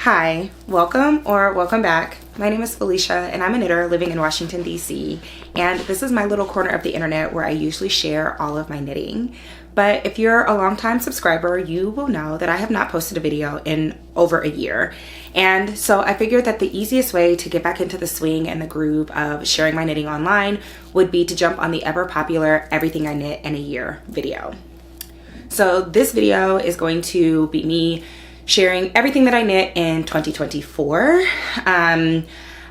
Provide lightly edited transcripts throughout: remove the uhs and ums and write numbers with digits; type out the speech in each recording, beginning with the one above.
Hi, welcome back. My name is Felicia and I'm a knitter living in Washington, D.C. And this is my little corner of the internet where I usually share all of my knitting. But if you're a longtime subscriber, you will know that I have not posted a video in over a year. And so I figured that the easiest way to get back into the swing and the groove of sharing my knitting online would be to jump on the ever popular Everything I Knit in a Year video. So this video is going to be me sharing everything that I knit in 2024. I'm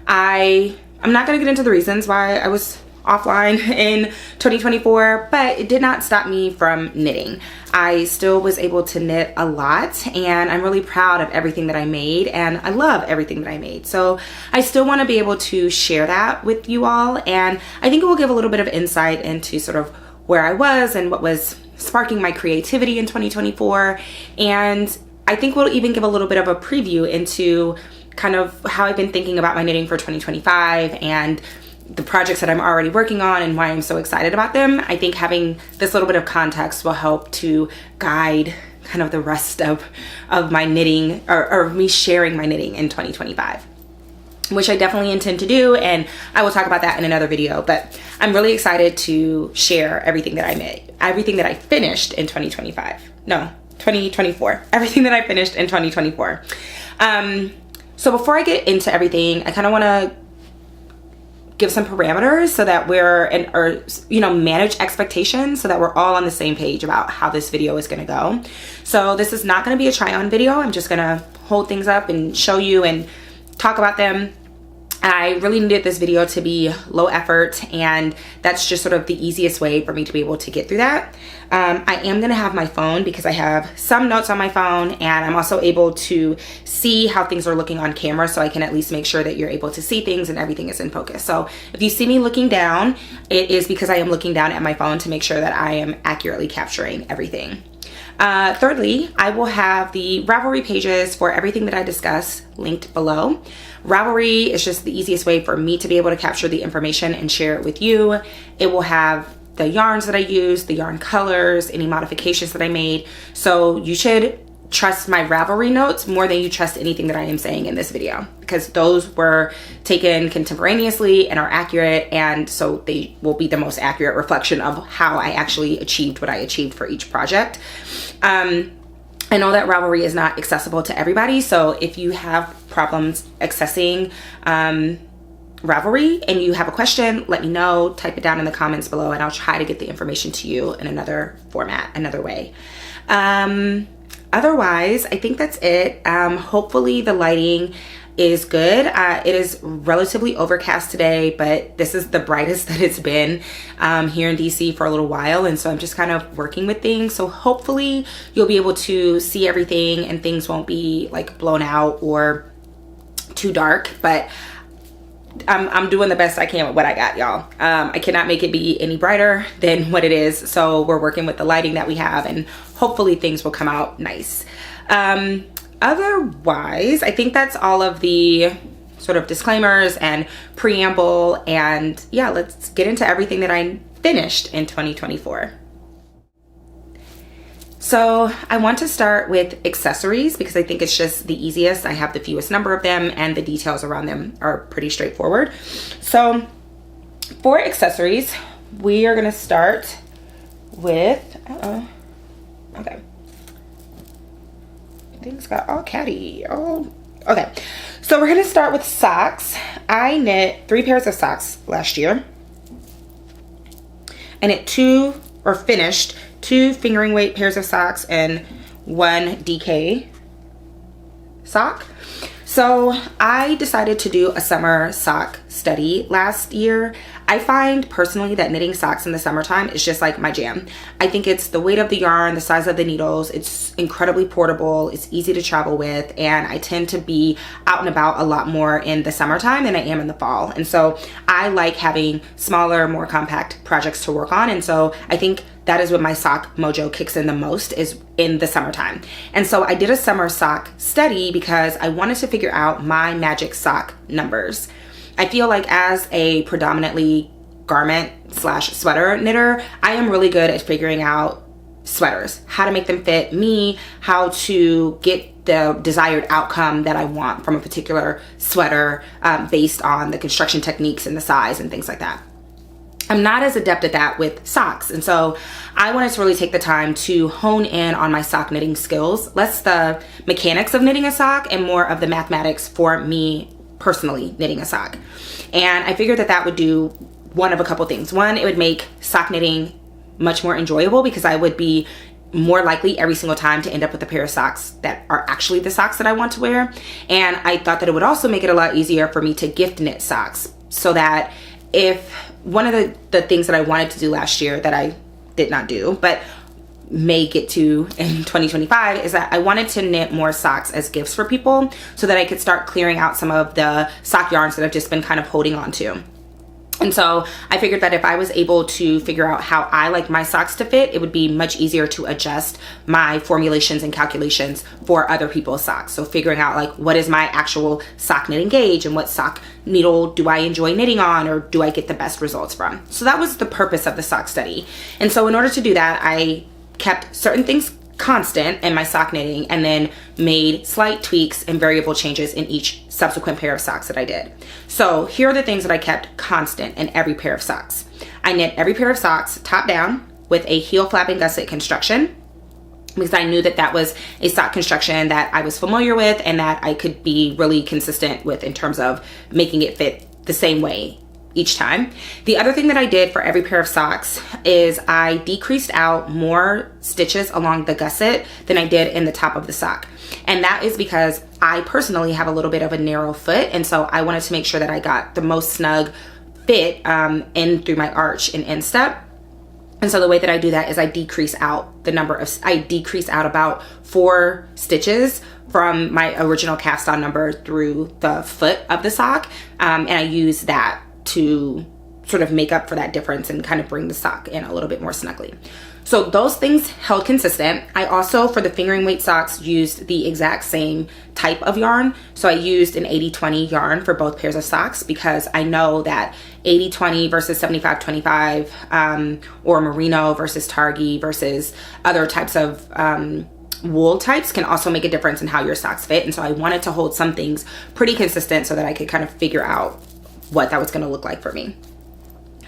not going to get into the reasons why I was offline in 2024, but it did not stop me from knitting. I still was able to knit a lot, and I'm really proud of everything that I made, and I love everything that I made. So I still want to be able to share that with you all, and I think it will give a little bit of insight into sort of where I was and what was sparking my creativity in 2024. And I think we'll even give a little bit of a preview into kind of how I've been thinking about my knitting for 2025 and the projects that I'm already working on and why I'm so excited about them. I think having this little bit of context will help to guide kind of the rest of my knitting or me sharing my knitting in 2025, which I definitely intend to do, and I will talk about that in another video. But I'm really excited to share everything that I made, everything that I finished in 2024, everything that I finished in 2024. So before I get into everything, I kind of want to give some parameters so that manage expectations so that we're all on the same page about how this video is going to go. So this is not going to be a try on video. I'm just going to hold things up and show you and talk about them. I really needed this video to be low effort, and that's just sort of the easiest way for me to be able to get through that. I am gonna have my phone because I have some notes on my phone, and I'm also able to see how things are looking on camera, so I can at least make sure that you're able to see things and everything is in focus. So if you see me looking down, it is because I am looking down at my phone to make sure that I am accurately capturing everything. Thirdly, I will have the Ravelry pages for everything that I discuss linked below. Ravelry is just the easiest way for me to be able to capture the information and share it with you. It will have the yarns that I use, the yarn colors, any modifications that I made. So you should trust my Ravelry notes more than you trust anything that I am saying in this video, because those were taken contemporaneously and are accurate, and so they will be the most accurate reflection of how I actually achieved what I achieved for each project. I know that Ravelry is not accessible to everybody, so if you have problems accessing Ravelry and you have a question, let me know, type it down in the comments below, and I'll try to get the information to you in another format, another way. Otherwise, I think that's it. Hopefully the lighting is good. It is relatively overcast today, but this is the brightest that it's been here in DC for a little while, and so I'm just kind of working with things. So hopefully you'll be able to see everything and things won't be like blown out or too dark, but I'm doing the best I can with what I got, y'all. I cannot make it be any brighter than what it is, so we're working with the lighting that we have, and hopefully things will come out nice. Otherwise, I think that's all of the sort of disclaimers and preamble, and yeah, let's get into everything that I finished in 2024. So I want to start with accessories because I think it's just the easiest. I have the fewest number of them, and the details around them are pretty straightforward. So for accessories, we are gonna start with, okay. Things got all catty. Oh, okay. So we're gonna start with socks. I knit 3 pairs of socks last year. I knit finished 2 fingering weight pairs of socks and 1 DK sock. So I decided to do a summer sock study last year. I find personally that knitting socks in the summertime is just like my jam. I think it's the weight of the yarn, the size of the needles, it's incredibly portable, it's easy to travel with, and I tend to be out and about a lot more in the summertime than I am in the fall. And so I like having smaller, more compact projects to work on, and so I think that is when my sock mojo kicks in the most, is in the summertime. And so I did a summer sock study because I wanted to figure out my magic sock numbers. I feel like as a predominantly garment / sweater knitter, I am really good at figuring out sweaters, how to make them fit me, how to get the desired outcome that I want from a particular sweater based on the construction techniques and the size and things like that. I'm not as adept at that with socks. And so I wanted to really take the time to hone in on my sock knitting skills, less the mechanics of knitting a sock and more of the mathematics for me personally knitting a sock. And I figured that that would do one of a couple things. One, it would make sock knitting much more enjoyable because I would be more likely every single time to end up with a pair of socks that are actually the socks that I want to wear. And I thought that it would also make it a lot easier for me to gift knit socks, so that if one of the things that I wanted to do last year that I did not do, but may get to in 2025, is that I wanted to knit more socks as gifts for people so that I could start clearing out some of the sock yarns that I've just been kind of holding on to. And so I figured that if I was able to figure out how I like my socks to fit, it would be much easier to adjust my formulations and calculations for other people's socks. So figuring out like what is my actual sock knitting gauge and what sock needle do I enjoy knitting on, or do I get the best results from. So that was the purpose of the sock study. And so in order to do that, I kept certain things constant in my sock knitting and then made slight tweaks and variable changes in each subsequent pair of socks that I did. So here are the things that I kept constant in every pair of socks. I knit every pair of socks top down with a heel flapping gusset construction, because I knew that that was a sock construction that I was familiar with and that I could be really consistent with in terms of making it fit the same way each time. The other thing that I did for every pair of socks is I decreased out more stitches along the gusset than I did in the top of the sock. And that is because I personally have a little bit of a narrow foot, and so I wanted to make sure that I got the most snug fit in through my arch and instep. And so the way that I do that is I decrease out about 4 stitches from my original cast on number through the foot of the sock. And I use that to sort of make up for that difference and kind of bring the sock in a little bit more snugly. So those things held consistent. I also, for the fingering weight socks, used the exact same type of yarn. So I used an 80-20 yarn for both pairs of socks, because I know that 80-20 versus 75-25 or merino versus targi versus other types of wool types can also make a difference in how your socks fit. And so I wanted to hold some things pretty consistent so that I could kind of figure out what that was going to look like for me.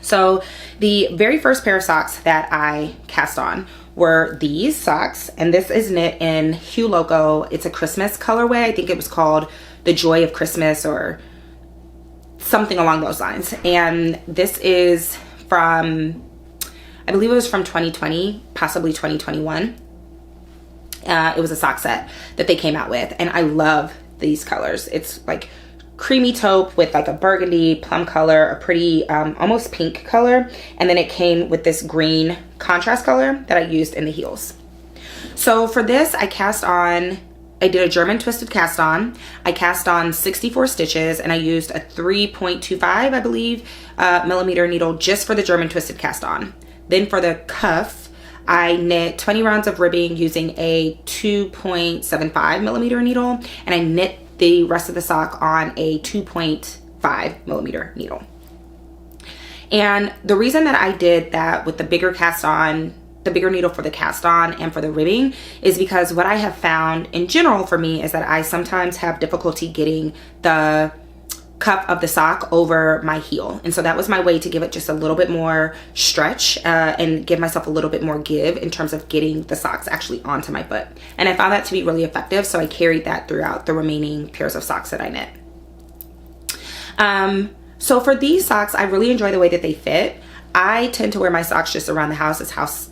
So the very first pair of socks that I cast on were these socks, and this is knit in Hue Loco. It's a Christmas colorway. I think it was called The Joy of Christmas or something along those lines. And this is from, I believe it was from 2020, possibly 2021. It was a sock set that they came out with, and I love these colors. It's like creamy taupe with like a burgundy plum color, a pretty almost pink color, and then it came with this green contrast color that I used in the heels. So for this, I did a German twisted cast on. I cast on 64 stitches, and I used a 3.25, I believe, millimeter needle just for the German twisted cast on. Then for the cuff, I knit 20 rounds of ribbing using a 2.75 millimeter needle, and I knit the rest of the sock on a 2.5 millimeter needle. And the reason that I did that with the bigger cast on, the bigger needle for the cast on and for the ribbing, is because what I have found in general for me is that I sometimes have difficulty getting the cuff of the sock over my heel. And so that was my way to give it just a little bit more stretch and give myself a little bit more give in terms of getting the socks actually onto my foot. And I found that to be really effective, so I carried that throughout the remaining pairs of socks that I knit. So for these socks, I really enjoy the way that they fit. I tend to wear my socks just around the house as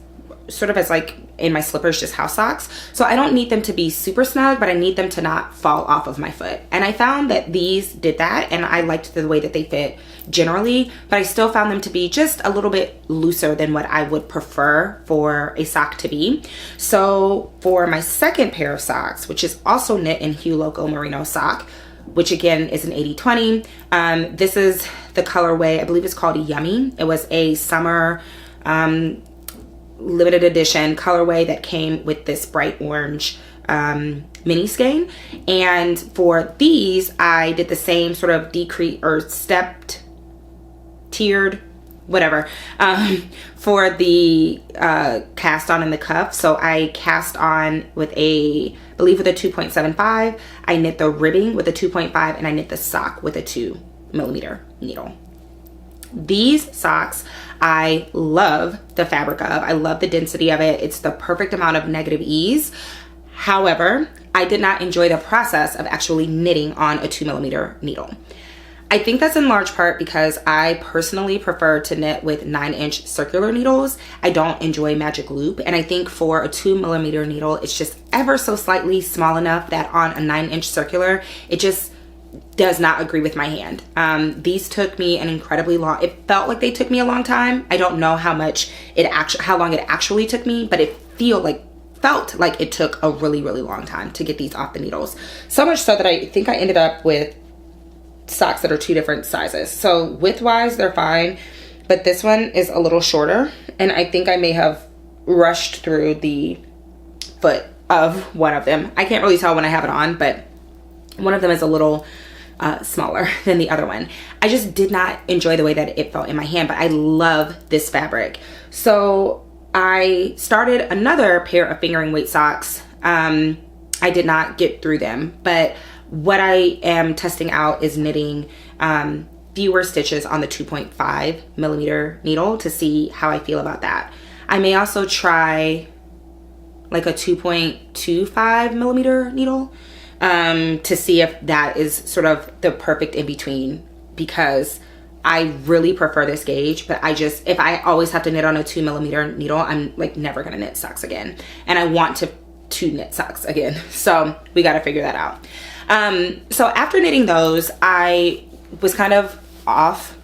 sort of as like in my slippers, just house socks. So I don't need them to be super snug, but I need them to not fall off of my foot. And I found that these did that, and I liked the way that they fit generally, but I still found them to be just a little bit looser than what I would prefer for a sock to be. So for my second pair of socks, which is also knit in Hue Loco Merino sock, which again is an 80-20, this is the colorway, I believe it's called Yummy. It was a summer limited edition colorway that came with this bright orange mini skein. And for these, I did the same sort of decrease or stepped tiered whatever, for the cast on and the cuff. So I cast on with I believe with a 2.75. I knit the ribbing with a 2.5, and I knit the sock with a 2mm needle. These socks, I love the fabric of. I love the density of it. It's the perfect amount of negative ease. However, I did not enjoy the process of actually knitting on a 2mm needle. I think that's in large part because I personally prefer to knit with 9-inch circular needles. I don't enjoy magic loop, and I think for a 2mm needle, it's just ever so slightly small enough that on a 9-inch circular, it just does not agree with my hand. These took me an incredibly long, it felt like they took me a long time. I don't know how long it actually took me, but it felt like it took a really, really long time to get these off the needles. So much so that I think I ended up with socks that are 2 different sizes. So width-wise, they're fine, but this one is a little shorter, and I think I may have rushed through the foot of one of them. I can't really tell when I have it on, but one of them is a little smaller than the other one. I just did not enjoy the way that it felt in my hand, but I love this fabric. So I started another pair of fingering weight socks. I did not get through them, but what I am testing out is knitting fewer stitches on the 2.5mm needle to see how I feel about that. I may also try like a 2.25mm needle to see if that is sort of the perfect in between, because I really prefer this gauge, but if I always have to knit on a 2mm needle, I'm like never gonna knit socks again. And I want to knit socks again. So we got to figure that out. So after knitting those, I was kind of off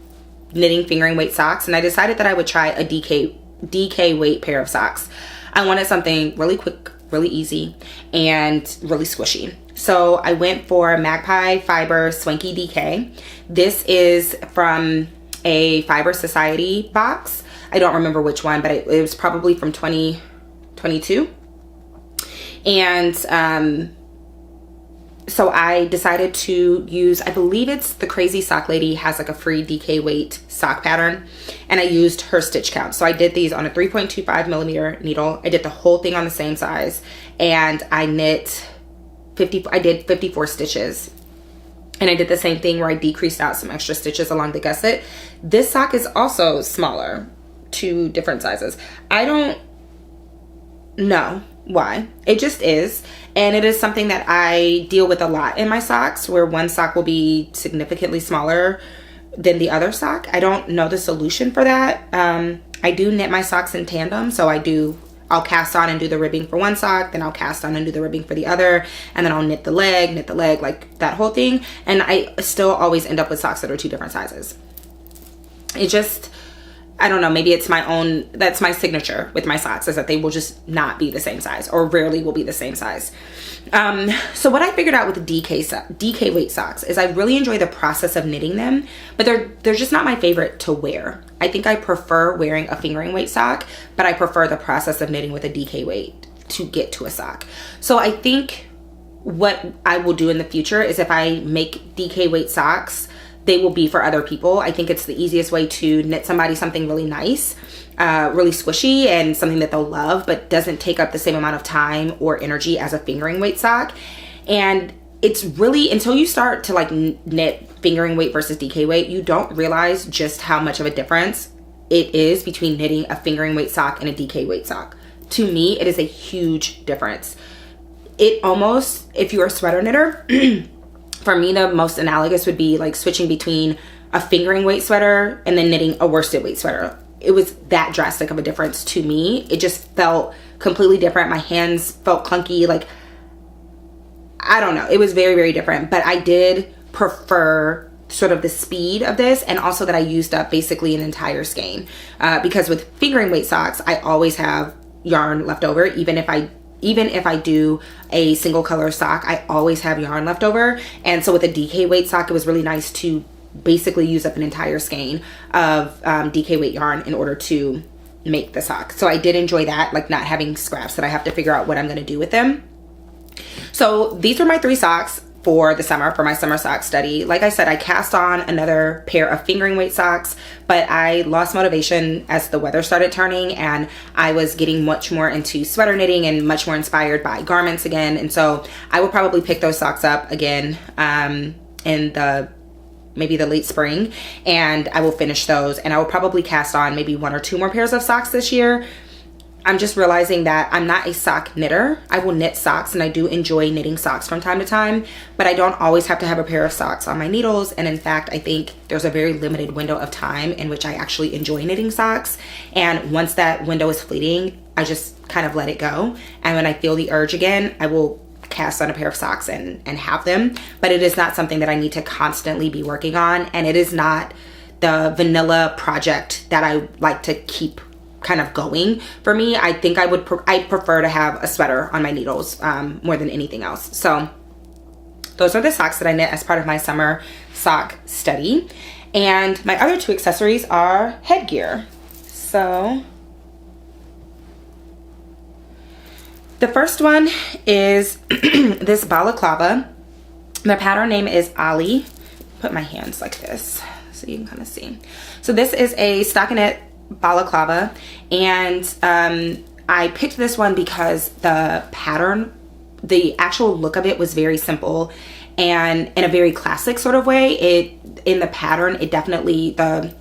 knitting fingering weight socks, and I decided that I would try a DK weight pair of socks. I wanted something really quick, really easy, and really squishy. So I went for Magpie Fiber Swanky DK. This is from a Fiber Society box. I don't remember which one, but it was probably from 2022. And so I decided to use, I believe it's the Crazy Sock Lady has like a free DK weight sock pattern, and I used her stitch count. So I did these on a 3.25mm needle. I did the whole thing on the same size, and I did 54 stitches. And I did the same thing where I decreased out some extra stitches along the gusset. This sock is also smaller, 2 different sizes. I don't know why. It just is. And it is something that I deal with a lot in my socks, where one sock will be significantly smaller than the other sock. I don't know the solution for that. I do knit my socks in tandem. So I'll cast on and do the ribbing for one sock, then I'll cast on and do the ribbing for the other, and then I'll knit the leg, like that whole thing. And I still always end up with socks that are 2 different sizes. It just, I don't know, maybe it's that's my signature with my socks, is that they will just not be the same size, or rarely will be the same size. So what I figured out with the DK weight socks is I really enjoy the process of knitting them, but they're just not my favorite to wear. I think I prefer wearing a fingering weight sock, but I prefer the process of knitting with a DK weight to get to a sock. So I think what I will do in the future is if I make DK weight socks, they will be for other people. I think it's the easiest way to knit somebody something really nice, really squishy, and something that they'll love, but doesn't take up the same amount of time or energy as a fingering weight sock. And it's really, until you start to like knit fingering weight versus DK weight, you don't realize just how much of a difference it is between knitting a fingering weight sock and a DK weight sock. To me, it is a huge difference. It almost, if you're a sweater knitter, for me, the most analogous would be like switching between a fingering weight sweater and then knitting a worsted weight sweater. It was that drastic of a difference to me. It just felt completely different. My hands felt clunky. Like, I don't know. It was very, very different. But I did prefer sort of the speed of this, and also that I used up basically an entire skein. Because with fingering weight socks, I always have yarn left over, even if I do a single color sock, I always have yarn left over. And so with a DK weight sock, it was really nice to basically use up an entire skein of DK weight yarn in order to make the sock. So I did enjoy that, like not having scraps that I have to figure out what I'm going to do with them. So these are my 3 socks. for the summer, for my summer sock study. Like I said, I cast on another pair of fingering weight socks, but I lost motivation as the weather started turning, and I was getting much more into sweater knitting and much more inspired by garments again. And so I will probably pick those socks up again in maybe the late spring, and I will finish those, and I will probably cast on maybe 1 or 2 more pairs of socks this year. I'm just realizing that I'm not a sock knitter. I will knit socks, and I do enjoy knitting socks from time to time, but I don't always have to have a pair of socks on my needles. And in fact, I think there's a very limited window of time in which I actually enjoy knitting socks. And once that window is fleeting, I just kind of let it go. And when I feel the urge again, I will cast on a pair of socks and have them. But it is not something that I need to constantly be working on. And it is not the vanilla project that I like to keep kind of going. For me, I think I prefer to have a sweater on my needles more than anything else. So those are the socks that I knit as part of my summer sock study. And my other 2 accessories are headgear. So the first one is this balaclava. The pattern name is Ali. Put my hands like this so you can kind of see. So this is a stockinette balaclava, and I picked this one because the pattern, the actual look of it was very simple and in a very classic sort of way. In the pattern, it definitely, the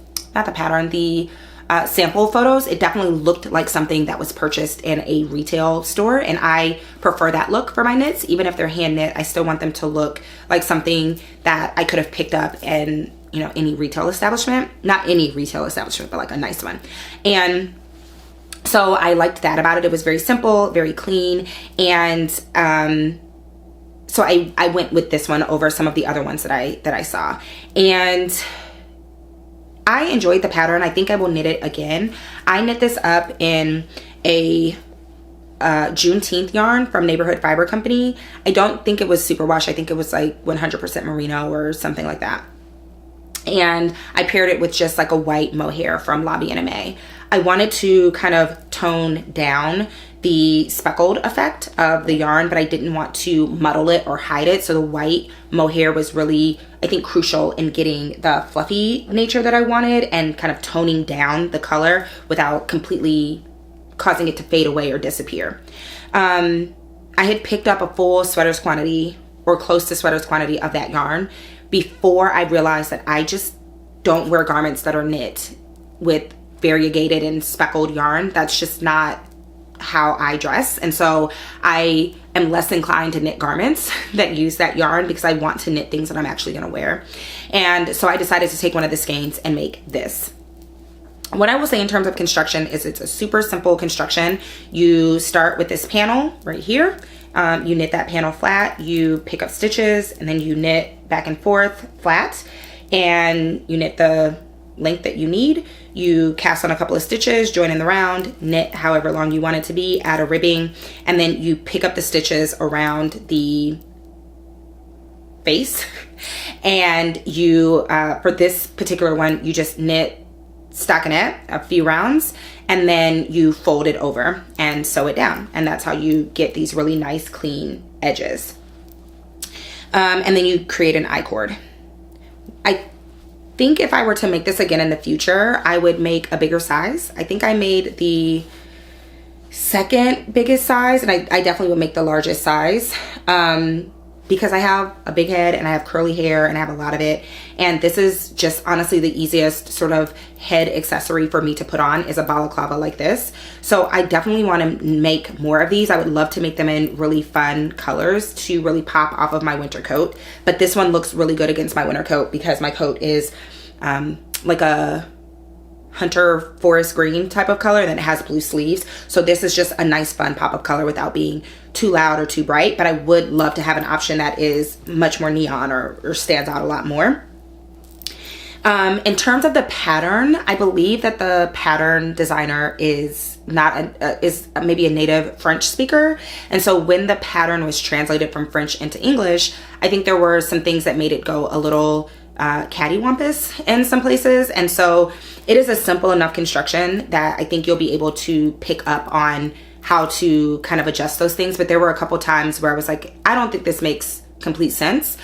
sample photos, it definitely looked like something that was purchased in a retail store, and I prefer that look for my knits. Even if they're hand knit, I still want them to look like something that I could have picked up in, you know, any retail establishment. Not any retail establishment, but like a nice one. And so I liked that about it. It was very simple, very clean, and so I went with this one over some of the other ones that I saw, and I enjoyed the pattern. I think I will knit it again. I knit this up in a Juneteenth yarn from Neighborhood Fiber Company. I don't think it was superwash. I think it was like 100% merino or something like that. And I paired it with just like a white mohair from Lobby NMA. I wanted to kind of tone down the speckled effect of the yarn, but I didn't want to muddle it or hide it. So the white mohair was really, I think, crucial in getting the fluffy nature that I wanted and kind of toning down the color without completely causing it to fade away or disappear. I had picked up a full sweater's quantity or close to sweater's quantity of that yarn before I realized that I just don't wear garments that are knit with variegated and speckled yarn. That's just not how I dress. And so I am less inclined to knit garments that use that yarn because I want to knit things that I'm actually going to wear. And so I decided to take one of the skeins and make this. What I will say in terms of construction is it's a super simple construction. You start with this panel right here. You knit that panel flat, you pick up stitches, and then you knit back and forth flat, and you knit the length that you need. You cast on a couple of stitches, join in the round, knit however long you want it to be, add a ribbing, and then you pick up the stitches around the face. And you, for this particular one, you just knit stockinette a few rounds, and then you fold it over and sew it down. And that's how you get these really nice clean edges. And then you create an I-cord. I think if I were to make this again in the future, I would make a bigger size. I think I made the second biggest size, and I definitely would make the largest size. Because I have a big head and I have curly hair and I have a lot of it. And this is just honestly the easiest sort of head accessory for me to put on is a balaclava like this. So I definitely want to make more of these. I would love to make them in really fun colors to really pop off of my winter coat. But this one looks really good against my winter coat because my coat is like a hunter forest green type of color, and then it has blue sleeves. So this is just a nice fun pop of color without being too loud or too bright. But I would love to have an option that is much more neon or stands out a lot more. In terms of the pattern, I believe that the pattern designer is maybe a native French speaker. And so when the pattern was translated from French into English, I think there were some things that made it go a little cattywampus in some places. And so it is a simple enough construction that I think you'll be able to pick up on how to kind of adjust those things. But there were a couple times where I was like, I don't think this makes complete sense.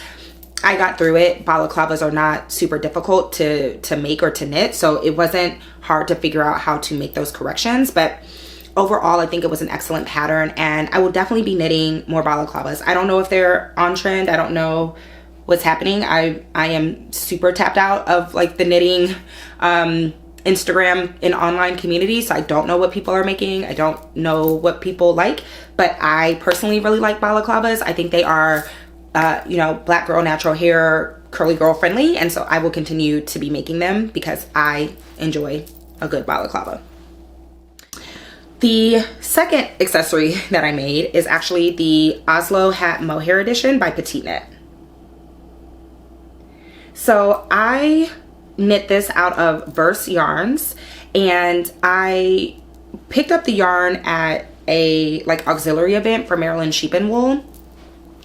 I got through it. Balaclavas are not super difficult to make or to knit, so it wasn't hard to figure out how to make those corrections. But overall, I think it was an excellent pattern, and I will definitely be knitting more balaclavas. I don't know if they're on trend. I don't know what's happening. I am super tapped out of like the knitting Instagram and online community, so I don't know what people are making. I don't know what people like, but I personally really like balaclavas. I think they are you know, black girl natural hair, curly girl friendly, and so I will continue to be making them because I enjoy a good balaclava. The second accessory that I made is actually the Oslo hat mohair edition by Petite Knit. So I knit this out of Verse yarns, and I picked up the yarn at a like auxiliary event for Maryland Sheep and Wool.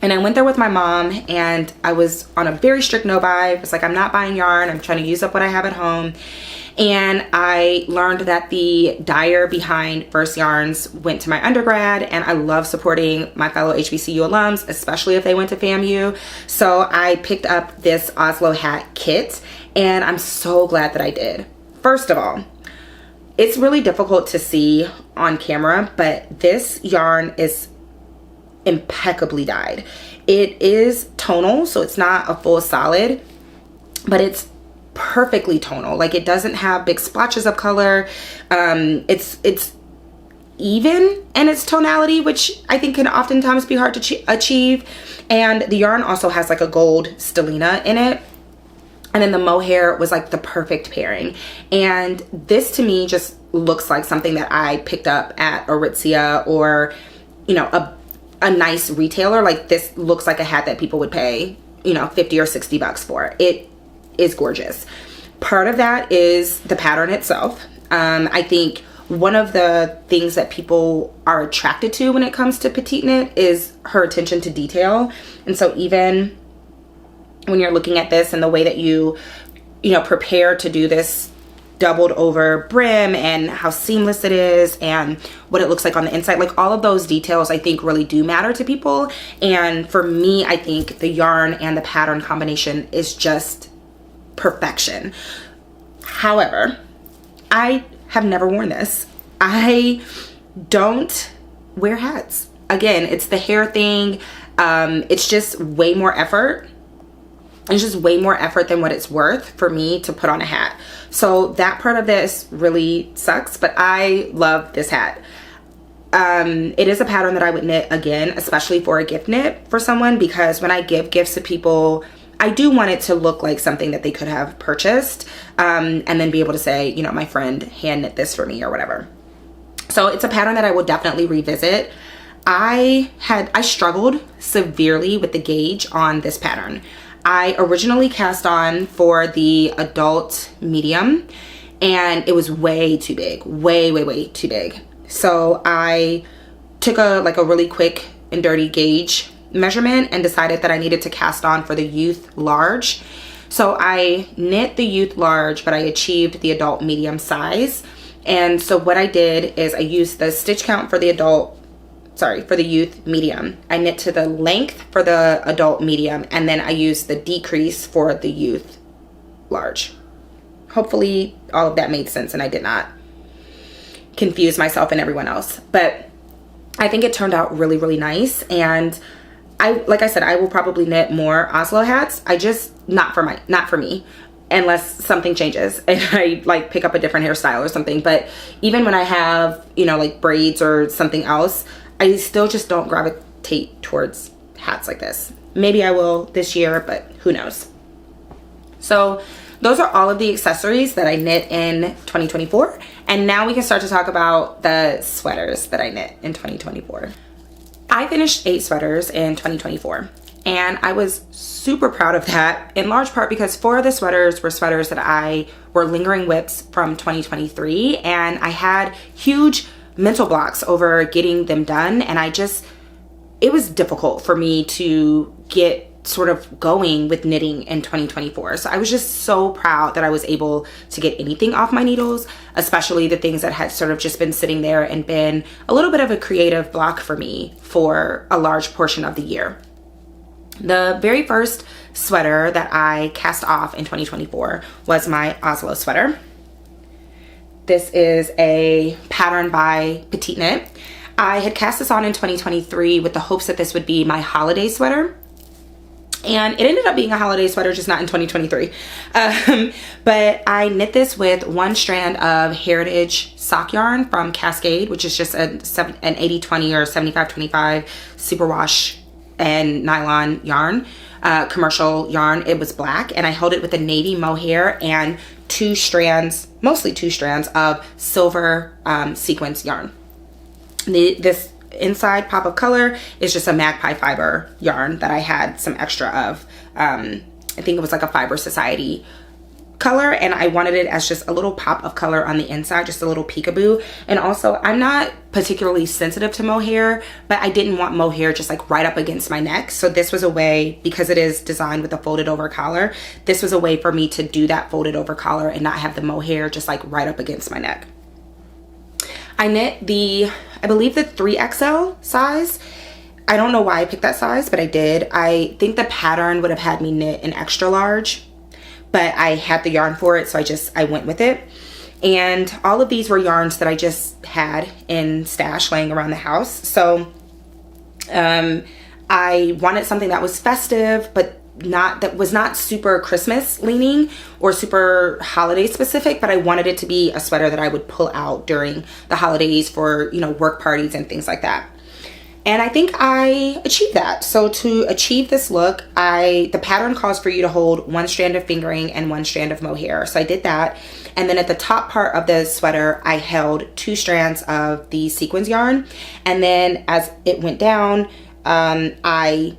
And I went there with my mom, and I was on a very strict no buy. It was like, I'm not buying yarn. I'm trying to use up what I have at home. And I learned that the dyer behind Verse Yarns went to my undergrad, and I love supporting my fellow HBCU alums, especially if they went to FAMU. So I picked up this Oslo hat kit, and I'm so glad that I did. First of all, it's really difficult to see on camera, but this yarn is impeccably dyed. It is tonal, so it's not a full solid, but it's perfectly tonal. Like, it doesn't have big splotches of color. It's even in its tonality, which I think can oftentimes be hard to achieve. And the yarn also has like a gold stellina in it. And then the mohair was like the perfect pairing. And this to me just looks like something that I picked up at Aritzia or, you know, a nice retailer. Like, this looks like a hat that people would pay, you know, 50 or 60 bucks for. It is gorgeous. Part of that is the pattern itself. I think one of the things that people are attracted to when it comes to Petite Knit is her attention to detail. And so even when you're looking at this and the way that you know, prepare to do this doubled over brim and how seamless it is and what it looks like on the inside, like all of those details I think really do matter to people. And for me, I think the yarn and the pattern combination is just perfection. However, I have never worn this. I don't wear hats. Again, it's the hair thing. It's just way more effort. It's just way more effort than what it's worth for me to put on a hat. So that part of this really sucks, but I love this hat. It is a pattern that I would knit again, especially for a gift knit for someone, because when I give gifts to people, I do want it to look like something that they could have purchased, and then be able to say, you know, my friend hand knit this for me or whatever. So it's a pattern that I will definitely revisit. I struggled severely with the gauge on this pattern. I originally cast on for the adult medium, and it was way too big, way too big. So I took a really quick and dirty gauge measurement and decided that I needed to cast on for the youth large. So I knit the youth large, but I achieved the adult medium size. And so what I did is I used the stitch count for the youth medium. I knit to the length for the adult medium, and then I used the decrease for the youth large. Hopefully all of that made sense and I did not confuse myself and everyone else. But I think it turned out really nice, and like I said, I will probably knit more Oslo hats. Not for me, unless something changes and I like pick up a different hairstyle or something. But even when I have, you know, like braids or something else, I still just don't gravitate towards hats like this. Maybe I will this year, but who knows. So those are all of the accessories that I knit in 2024. And now we can start to talk about the sweaters that I knit in 2024. I finished 8 sweaters in 2024, and I was super proud of that, in large part because 4 of the sweaters were sweaters that I were lingering whips from 2023, and I had huge mental blocks over getting them done, and it was difficult for me to get sort of going with knitting in 2024. So I was just so proud that I was able to get anything off my needles, especially the things that had sort of just been sitting there and been a little bit of a creative block for me for a large portion of the year. The very first sweater that I cast off in 2024 was my Oslo sweater. This is a pattern by Petite Knit. I had cast this on in 2023 with the hopes that this would be my holiday sweater. And it ended up being a holiday sweater, just not in 2023. But I knit this with one strand of Heritage sock yarn from Cascade, which is just an 80-20 or 75-25 superwash and nylon yarn, commercial yarn. It was black, and I held it with a navy mohair and mostly two strands of silver sequence yarn. This inside pop of color is just a magpie fiber yarn that I had some extra of. I think it was like a Fiber Society color, and I wanted it as just a little pop of color on the inside, just a little peekaboo. And also, I'm not particularly sensitive to mohair, but I didn't want mohair just like right up against my neck. So this was a way, because it is designed with a folded over collar, this was a way for me to do that folded over collar and not have the mohair just like right up against my neck. I knit I believe the 3XL size. I don't know why I picked that size, but I did. I think the pattern would have had me knit an extra large, but I had the yarn for it, so I went with it. And all of these were yarns that I just had in stash laying around the house. So I wanted something that was festive, but that was not super Christmas leaning or super holiday specific, but I wanted it to be a sweater that I would pull out during the holidays for, work parties and things like that. And I think I achieved that. So to achieve this look, the pattern calls for you to hold one strand of fingering and one strand of mohair. So I did that. And then at the top part of the sweater, I held two strands of the sequins yarn. And then as it went down, I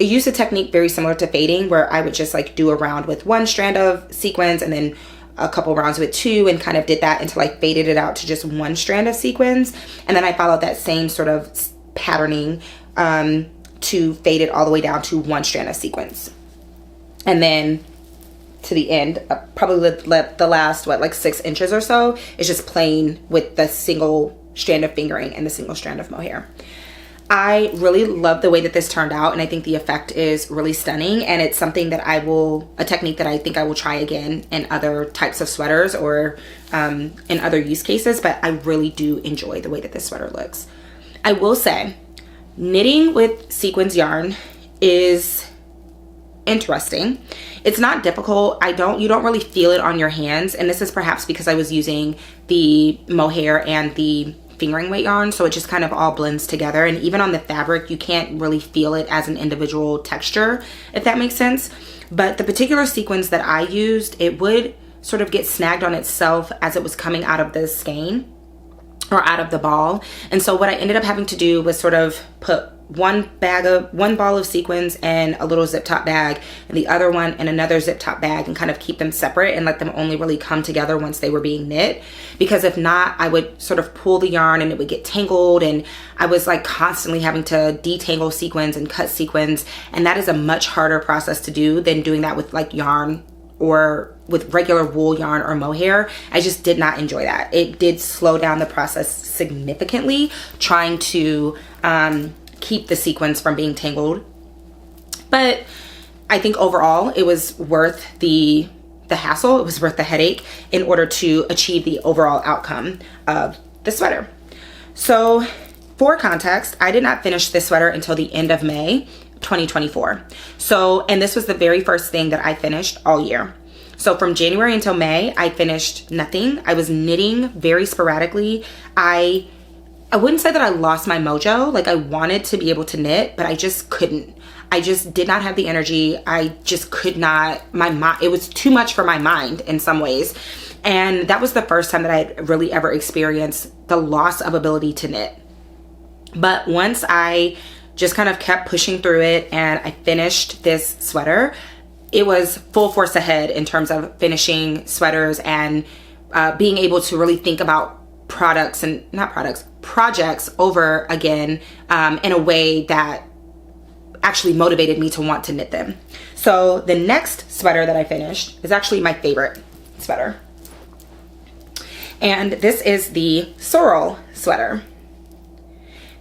used a technique very similar to fading, where I would just like do a round with one strand of sequins and then a couple rounds with two, and kind of did that until I faded it out to just one strand of sequins. And then I followed that same sort of patterning to fade it all the way down to one strand of sequins. And then to the end, probably the last, 6 inches or so is just plain with the single strand of fingering and the single strand of mohair. I really love the way that this turned out, and I think the effect is really stunning, and it's something that a technique that I think I will try again in other types of sweaters or in other use cases, but I really do enjoy the way that this sweater looks. I will say, knitting with sequins yarn is interesting. It's not difficult. You don't really feel it on your hands, and this is perhaps because I was using the mohair and the fingering weight yarn, so it just kind of all blends together. And even on the fabric, you can't really feel it as an individual texture, if that makes sense. But the particular sequins that I used, it would sort of get snagged on itself as it was coming out of the skein or out of the ball. And so what I ended up having to do was sort of put one ball of sequins in a little zip top bag and the other one in another zip top bag, and kind of keep them separate and let them only really come together once they were being knit. Because if not, I would sort of pull the yarn and it would get tangled, and I was like constantly having to detangle sequins and cut sequins, and that is a much harder process to do than doing that with like yarn or with regular wool yarn or mohair. I just did not enjoy that. It did slow down the process significantly trying to keep the sequins from being tangled. But I think overall it was worth the hassle. It was worth the headache in order to achieve the overall outcome of the sweater. So for context, I did not finish this sweater until the end of May 2024. And this was the very first thing that I finished all year. So from January until May, I finished nothing. I was knitting very sporadically. I wouldn't say that I lost my mojo. Like, I wanted to be able to knit, but I just couldn't. I just did not have the energy. I just could not. It was too much for my mind in some ways. And that was the first time that I had really ever experienced the loss of ability to knit. But once I just kind of kept pushing through it and I finished this sweater, it was full force ahead in terms of finishing sweaters and being able to really think about projects over again in a way that actually motivated me to want to knit them. So the next sweater that I finished is actually my favorite sweater. And this is the Sorel sweater.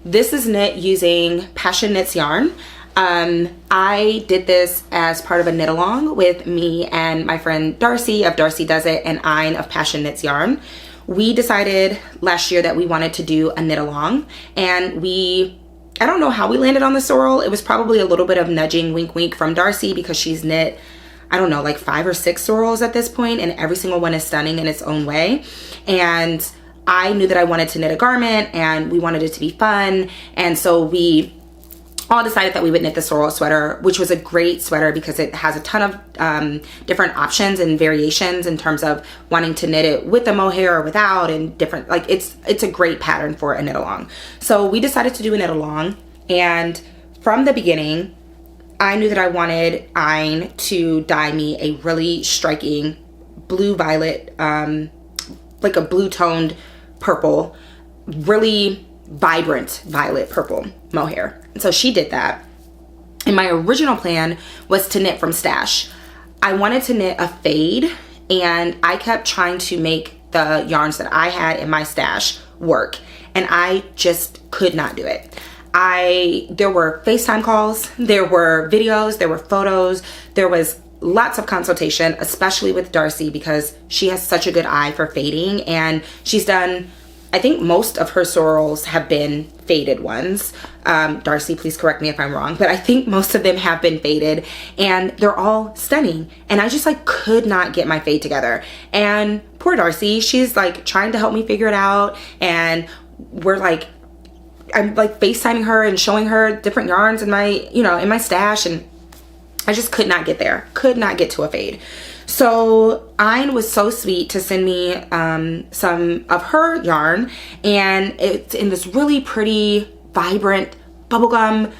This is knit using Passion Knits yarn. I did this as part of a knit along with me and my friend Darcy of Darcy Does It and Ein of Passion Knits Yarn. We decided last year that we wanted to do a knit along, and I don't know how we landed on the sorrel. It was probably a little bit of nudging, wink wink from Darcy, because she's knit, I don't know, like 5 or 6 sorrels at this point, and every single one is stunning in its own way. And I knew that I wanted to knit a garment and we wanted it to be fun, and so we all decided that we would knit the sorrel sweater, which was a great sweater because it has a ton of different options and variations in terms of wanting to knit it with a mohair or without, and different, like it's a great pattern for a knit along. So we decided to do a knit along, and from the beginning I knew that I wanted Ein to dye me a really striking blue violet, like a blue toned purple, really vibrant violet purple mohair. And so she did that. And my original plan was to knit from stash. I wanted to knit a fade, and I kept trying to make the yarns that I had in my stash work, and I just could not do it. There were FaceTime calls, there were videos, there were photos, there was lots of consultation, especially with Darcy, because she has such a good eye for fading, and she's done, I think most of her sorrels have been faded ones. Darcy, please correct me if I'm wrong, but I think most of them have been faded, and they're all stunning. And I just like could not get my fade together. And poor Darcy, she's like trying to help me figure it out, and I'm like FaceTiming her and showing her different yarns in my, in my stash, and I just could not get there, could not get to a fade. So Ein was so sweet to send me some of her yarn, and it's in this really pretty, vibrant bubblegum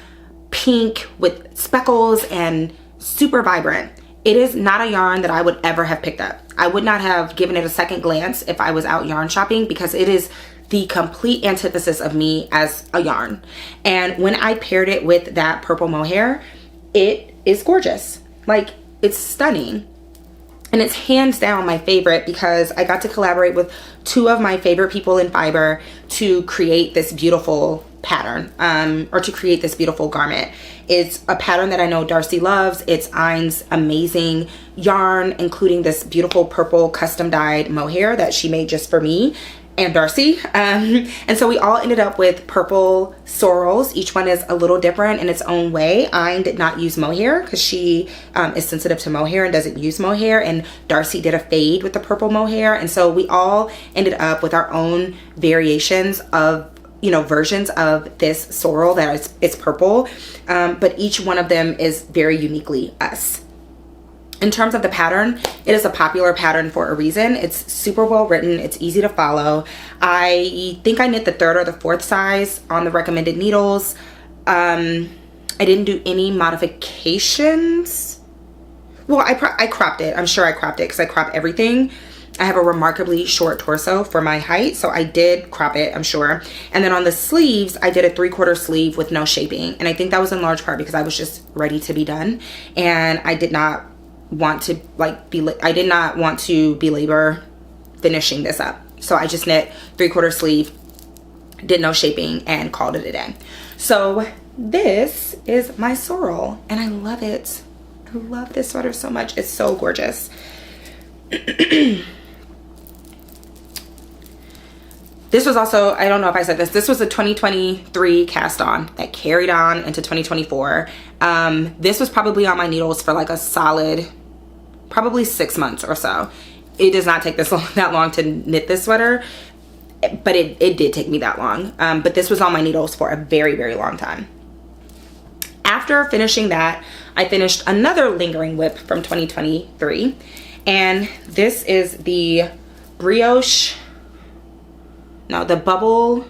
pink with speckles and super vibrant. It is not a yarn that I would ever have picked up. I would not have given it a second glance if I was out yarn shopping, because it is the complete antithesis of me as a yarn. And when I paired it with that purple mohair, it is gorgeous. Like, it's stunning. And it's hands down my favorite, because I got to collaborate with 2 of my favorite people in fiber to create this beautiful pattern, or to create this beautiful garment. It's a pattern that I know Darcy loves. It's Ein's amazing yarn, including this beautiful purple custom dyed mohair that she made just for me and Darcy. And so we all ended up with purple sorrels. Each one is a little different in its own way. Ein did not use mohair because she is sensitive to mohair and doesn't use mohair, and Darcy did a fade with the purple mohair. And so we all ended up with our own variations of, versions of this sorrel that it's purple, but each one of them is very uniquely us. In terms of the pattern, it is a popular pattern for a reason. It's super well written. It's easy to follow. I think I knit the 3rd or the 4th size on the recommended needles. I didn't do any modifications. Well, I cropped it. I'm sure I cropped it because I crop everything. I have a remarkably short torso for my height, so I did crop it, I'm sure. And then on the sleeves, I did a 3/4 sleeve with no shaping. And I think that was in large part because I was just ready to be done. And I did not want to belabor finishing this up. So I just knit 3/4 sleeve, did no shaping, and called it a day. So this is my sorrel, and I love it. I love this sweater so much. It's so gorgeous. This was also, I don't know if I said this was a 2023 cast on that carried on into 2024. This was probably on my needles for like a solid, probably 6 months or so. It does not take that long to knit this sweater, but it did take me that long. But this was on my needles for a very, very long time. After finishing that, I finished another lingering whip from 2023. And this is the Brioche, no, the Bubble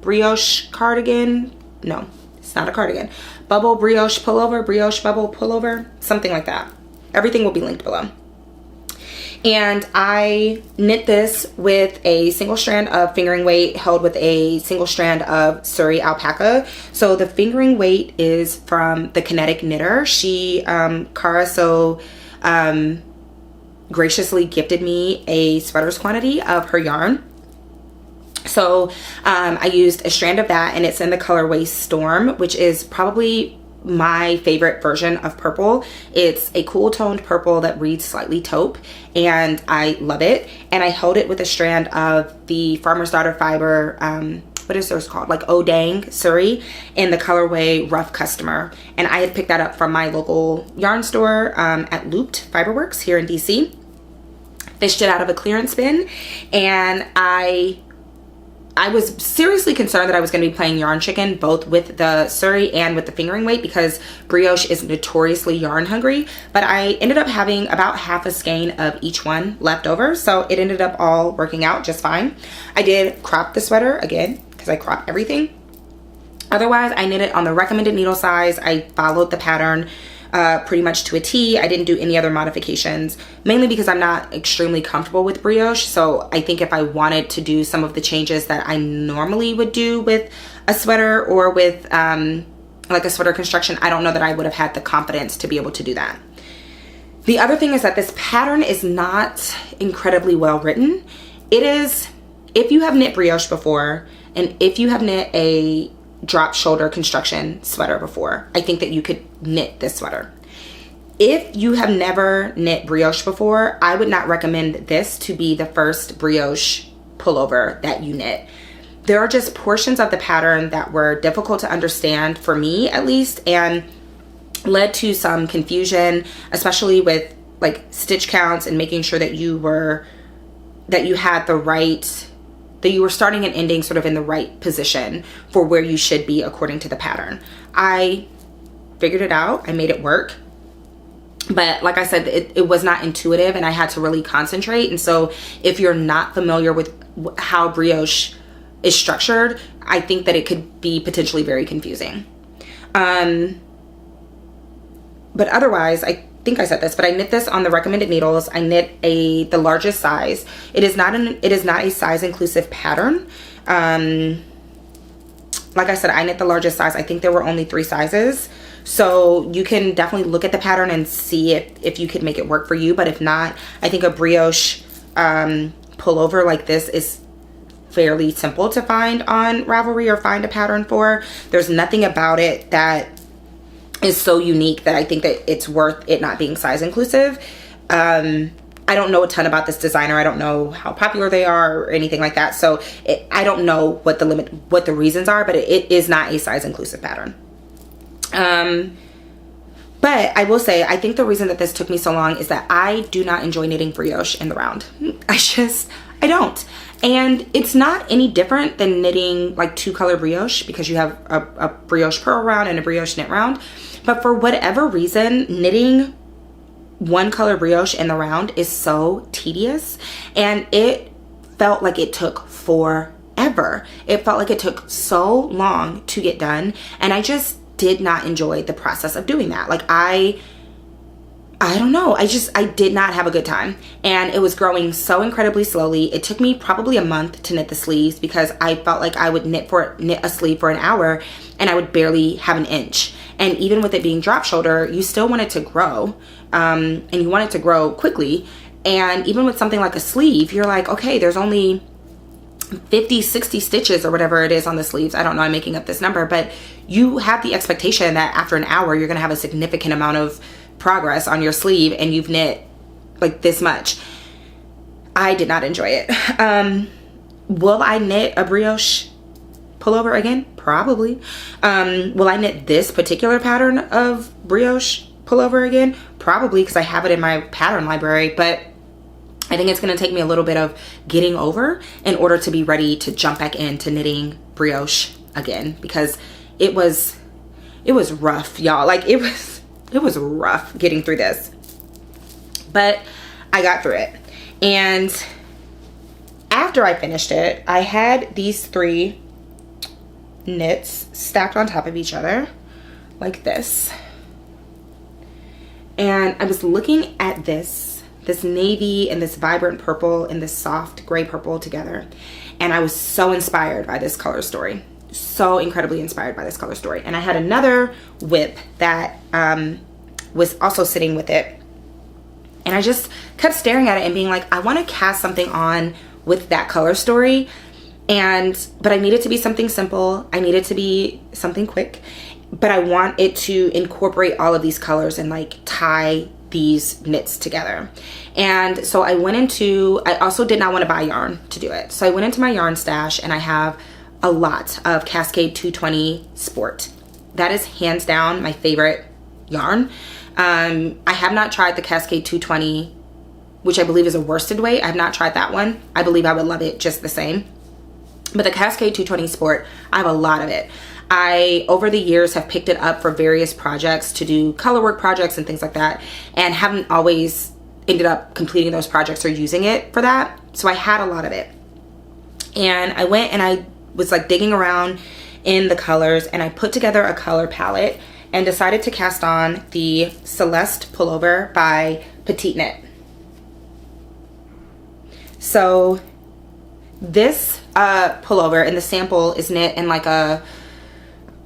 Brioche cardigan. No, it's not a cardigan. Bubble Brioche pullover, Brioche Bubble pullover, something like that. Everything will be linked below. And I knit this with a single strand of fingering weight held with a single strand of Sorel alpaca. So the fingering weight is from the Kinetic Knitter. She, Cara, so graciously gifted me a sweater's quantity of her yarn. So I used a strand of that, and it's in the colorway Storm, which is probably my favorite version of purple. It's a cool toned purple that reads slightly taupe, and I love it. And I held it with a strand of the Farmer's Daughter fiber, what is theirs called? Like Oh Dang Surrey, in the colorway Rough Customer. And I had picked that up from my local yarn store at Looped Fiberworks here in DC. Fished it out of a clearance bin, and I was seriously concerned that I was going to be playing yarn chicken both with the Surrey and with the fingering weight, because Brioche is notoriously yarn hungry. But I ended up having about half a skein of each one left over, so it ended up all working out just fine. I did crop the sweater again, because I crop everything. Otherwise, I knit it on the recommended needle size. I followed the pattern pretty much to a T. I didn't do any other modifications, mainly because I'm not extremely comfortable with brioche. So I think if I wanted to do some of the changes that I normally would do with a sweater or with like a sweater construction, I don't know that I would have had the confidence to be able to do that. The other thing is that this pattern is not incredibly well written. It is, if you have knit brioche before, and if you have knit a drop shoulder construction sweater before, I think that you could knit this sweater. If you have never knit brioche before, I would not recommend this to be the first brioche pullover that you knit. There are just portions of the pattern that were difficult to understand, for me at least, and led to some confusion, especially with like stitch counts and making sure that you had the right, that you were starting and ending sort of in the right position for where you should be according to the pattern. I figured it out. I made it work. But like I said, it was not intuitive, and I had to really concentrate. And so if you're not familiar with how brioche is structured, I think that it could be potentially very confusing. But otherwise, I think I said this, but I knit this on the recommended needles. I knit the largest size. It is not a size inclusive pattern. Like I said, I knit the largest size. I think there were only 3 sizes. So you can definitely look at the pattern and see if you could make it work for you. But if not, I think a brioche pullover like this is fairly simple to find on Ravelry or find a pattern for. There's nothing about it that is so unique that I think that it's worth it not being size inclusive. I don't know a ton about this designer. I don't know how popular they are or anything like that. So I don't know what the reasons are, but it is not a size inclusive pattern. But I will say, I think the reason that this took me so long is that I do not enjoy knitting brioche in the round. I don't. And it's not any different than knitting like 2-color brioche, because you have a brioche purl round and a brioche knit round. But for whatever reason, knitting 1-color brioche in the round is so tedious, and it felt like it took forever. It felt like it took so long to get done, and I just did not enjoy the process of doing that. Like I don't know. I did not have a good time, and it was growing so incredibly slowly. It took me probably a month to knit the sleeves, because I felt like I would knit a sleeve for an hour and I would barely have an inch. And even with it being drop shoulder, you still want it to grow, and you want it to grow quickly. And even with something like a sleeve, you're like, okay, there's only 50, 60 stitches or whatever it is on the sleeves. I don't know, I'm making up this number, but you have the expectation that after an hour, you're gonna have a significant amount of progress on your sleeve, and you've knit like this much. I did not enjoy it. Will I knit a brioche pullover again? Probably. Will I knit this particular pattern of brioche pullover again? Probably, because I have it in my pattern library, but I think it's going to take me a little bit of getting over in order to be ready to jump back into knitting brioche again, because it was rough, y'all. Like it was rough getting through this, but I got through it. And after I finished it, I had these 3 knits stacked on top of each other like this, and I was looking at this navy and this vibrant purple and this soft gray purple together, and I was so inspired by this color story, so incredibly inspired by this color story. And I had another whip that was also sitting with it, and I just kept staring at it and being like, I want to cast something on with that color story, but I needed to be something simple. I needed to be something quick, but I want it to incorporate all of these colors and like tie these knits together. And so I also did not want to buy yarn to do it. So I went into my yarn stash and I have a lot of Cascade 220 Sport. That is hands down my favorite yarn. I have not tried the Cascade 220, which I believe is a worsted weight. I have not tried that one. I believe I would love it just the same. But the Cascade 220 Sport, I have a lot of it. I, over the years, have picked it up for various projects to do color work projects and things like that, and haven't always ended up completing those projects or using it for that. So I had a lot of it. And I went and I was like digging around in the colors, and I put together a color palette and decided to cast on the Celeste pullover by Petite Knit. So this pullover in the sample is knit in like a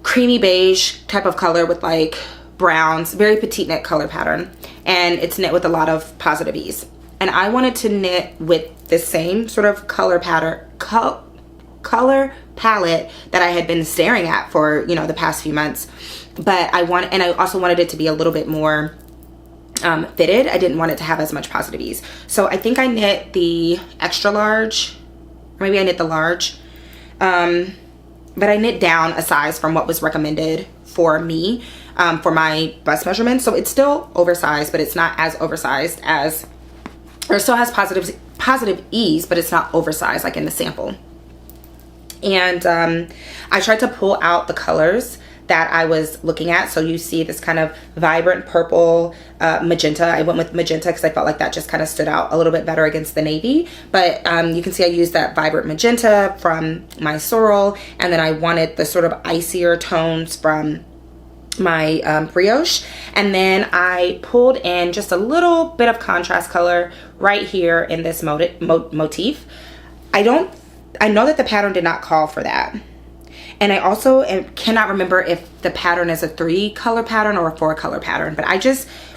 creamy beige type of color with like browns, very Petite Knit color pattern, and it's knit with a lot of positive ease. And I wanted to knit with the same sort of color pattern, color palette that I had been staring at for, you know, the past few months. But I also wanted it to be a little bit more fitted. I didn't want it to have as much positive ease. So I think I knit the extra large, or maybe I knit the large. But I knit down a size from what was recommended for me, for my bust measurement. So it's still oversized, but it's not as oversized as, or it still has positive ease, but it's not oversized like in the sample. And I tried to pull out the colors that I was looking at. So you see this kind of vibrant purple, magenta. I went with magenta because I felt like that just kind of stood out a little bit better against the navy. But you can see I used that vibrant magenta from my Sorel, and then I wanted the sort of icier tones from my Brioche. And then I pulled in just a little bit of contrast color right here in this motif. I know that the pattern did not call for that. And I also cannot remember if the pattern is a 3-color pattern or a 4-color pattern. But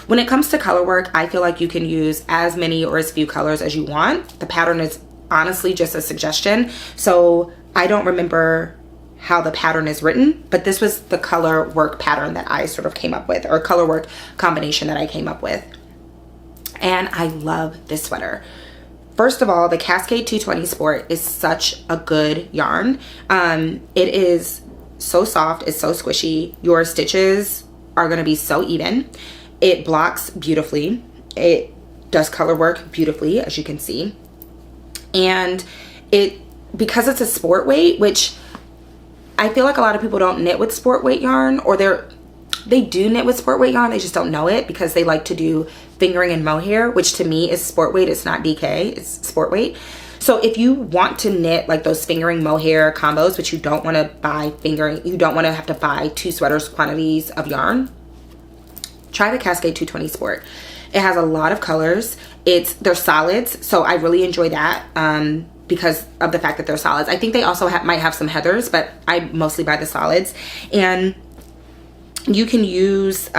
when it comes to color work, I feel like you can use as many or as few colors as you want. The pattern is honestly just a suggestion. So I don't remember how the pattern is written, but this was the color work pattern that I sort of came up with, or color work combination that I came up with. And I love this sweater. First of all, the Cascade 220 Sport is such a good yarn. It is so soft, it's so squishy. Your stitches are gonna be so even. It blocks beautifully. It does color work beautifully, as you can see. And because it's a sport weight, which I feel like a lot of people don't knit with sport weight yarn, or they do knit with sport weight yarn, they just don't know it because they like to do fingering and mohair, which to me is sport weight. It's not DK, it's sport weight. So if you want to knit like those fingering mohair combos, but you don't want to buy fingering, you don't want to have to buy 2 sweaters quantities of yarn, try the Cascade 220 Sport. It has a lot of colors. They're solids, so I really enjoy that because of the fact that they're solids. I think they also might have some heathers, but I mostly buy the solids. And you can use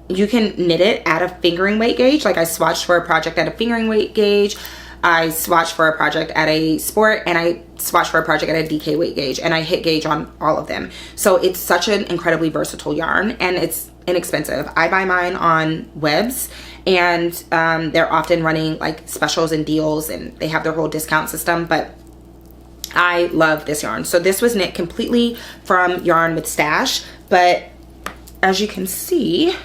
you can knit it at a fingering weight gauge. Like I swatched for a project at a fingering weight gauge, I swatched for a project at a sport, and I swatched for a project at a DK weight gauge, and I hit gauge on all of them. So it's such an incredibly versatile yarn, and it's inexpensive. I buy mine on Webs, and they're often running like specials and deals, and they have their whole discount system, but I love this yarn. So this was knit completely from yarn with stash, but as you can see,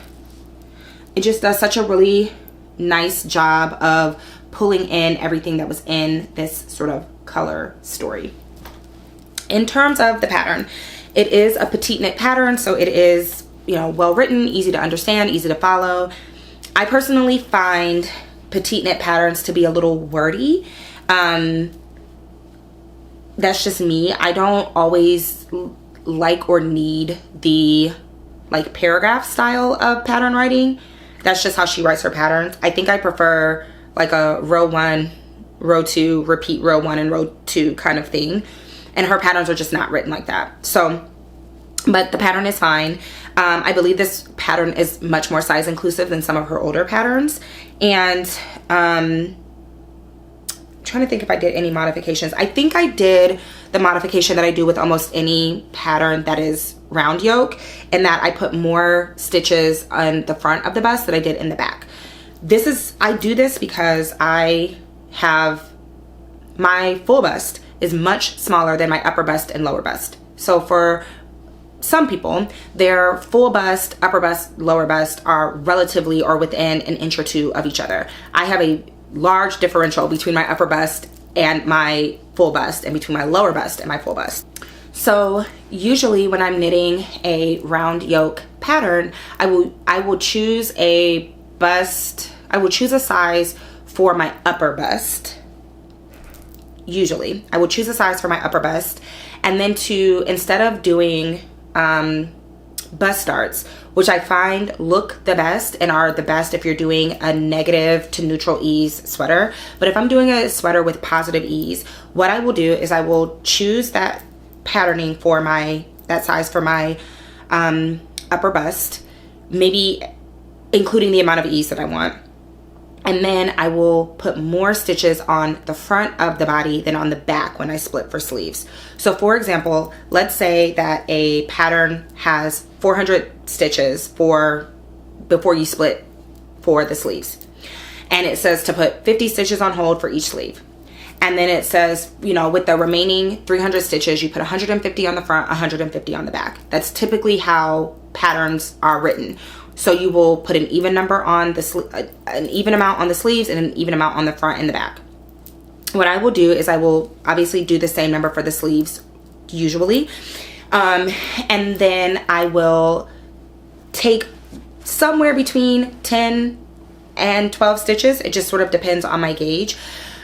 it just does such a really nice job of pulling in everything that was in this sort of color story. In terms of the pattern, it is a Petite Knit pattern, so it is, you know, well written, easy to understand, easy to follow. I personally find Petite Knit patterns to be a little wordy. That's just me. I don't always like or need the like paragraph style of pattern writing. That's just how she writes her patterns. I think I prefer like a row 1, row 2, repeat row 1 and row 2 kind of thing. And her patterns are just not written like that. So, but the pattern is fine. I believe this pattern is much more size inclusive than some of her older patterns. And I'm trying to think if I did any modifications. I think I did the modification that I do with almost any pattern that is round yoke, in that I put more stitches on the front of the bust than I did in the back. I do this because I have, my full bust is much smaller than my upper bust and lower bust. So for some people, their full bust, upper bust, lower bust are relatively or within an inch or two of each other. I have a large differential between my upper bust and my full bust, and between my lower bust and my full bust. So usually when I'm knitting a round yoke pattern, I will choose a bust, I will choose a size for my upper bust. Usually I will choose a size for my upper bust, and then instead of doing bust starts, which I find look the best and are the best if you're doing a negative to neutral ease sweater. But if I'm doing a sweater with positive ease, what I will do is I will choose that patterning for that size for my upper bust, maybe including the amount of ease that I want. And then I will put more stitches on the front of the body than on the back when I split for sleeves. So for example, let's say that a pattern has 400 stitches before you split for the sleeves. And it says to put 50 stitches on hold for each sleeve. And then it says, you know, with the remaining 300 stitches, you put 150 on the front, 150 on the back. That's typically how patterns are written. So you will put an even number on an even amount on the sleeves and an even amount on the front and the back. What I will do is I will obviously do the same number for the sleeves usually. And then I will take somewhere between 10 and 12 stitches. It just sort of depends on my gauge.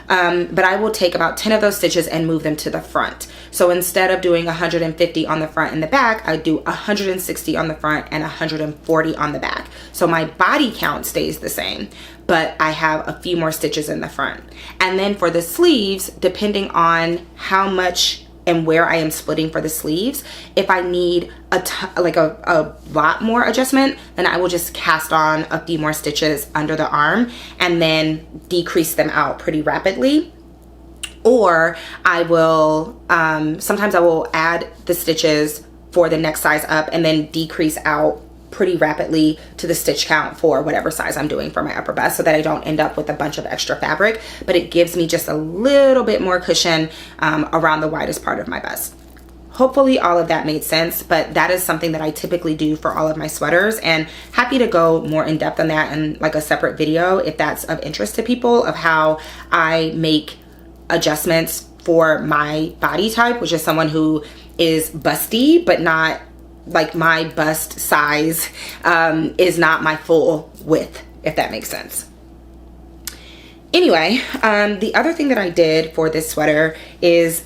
But I will take about 10 of those stitches and move them to the front. So instead of doing 150 on the front and the back, I do 160 on the front and 140 on the back. So my body count stays the same, but I have a few more stitches in the front. And then for the sleeves, depending on how much and where I am splitting for the sleeves, if I need a lot more adjustment, then I will just cast on a few more stitches under the arm and then decrease them out pretty rapidly. Or I will, sometimes I will add the stitches for the next size up and then decrease out pretty rapidly to the stitch count for whatever size I'm doing for my upper bust, so that I don't end up with a bunch of extra fabric, but it gives me just a little bit more cushion around the widest part of my bust. Hopefully all of that made sense, but that is something that I typically do for all of my sweaters, and happy to go more in depth on that in like a separate video if that's of interest to people, of how I make adjustments for my body type, which is someone who is busty, but not like my bust size is not my full width, if that makes sense. Anyway, the other thing that I did for this sweater is,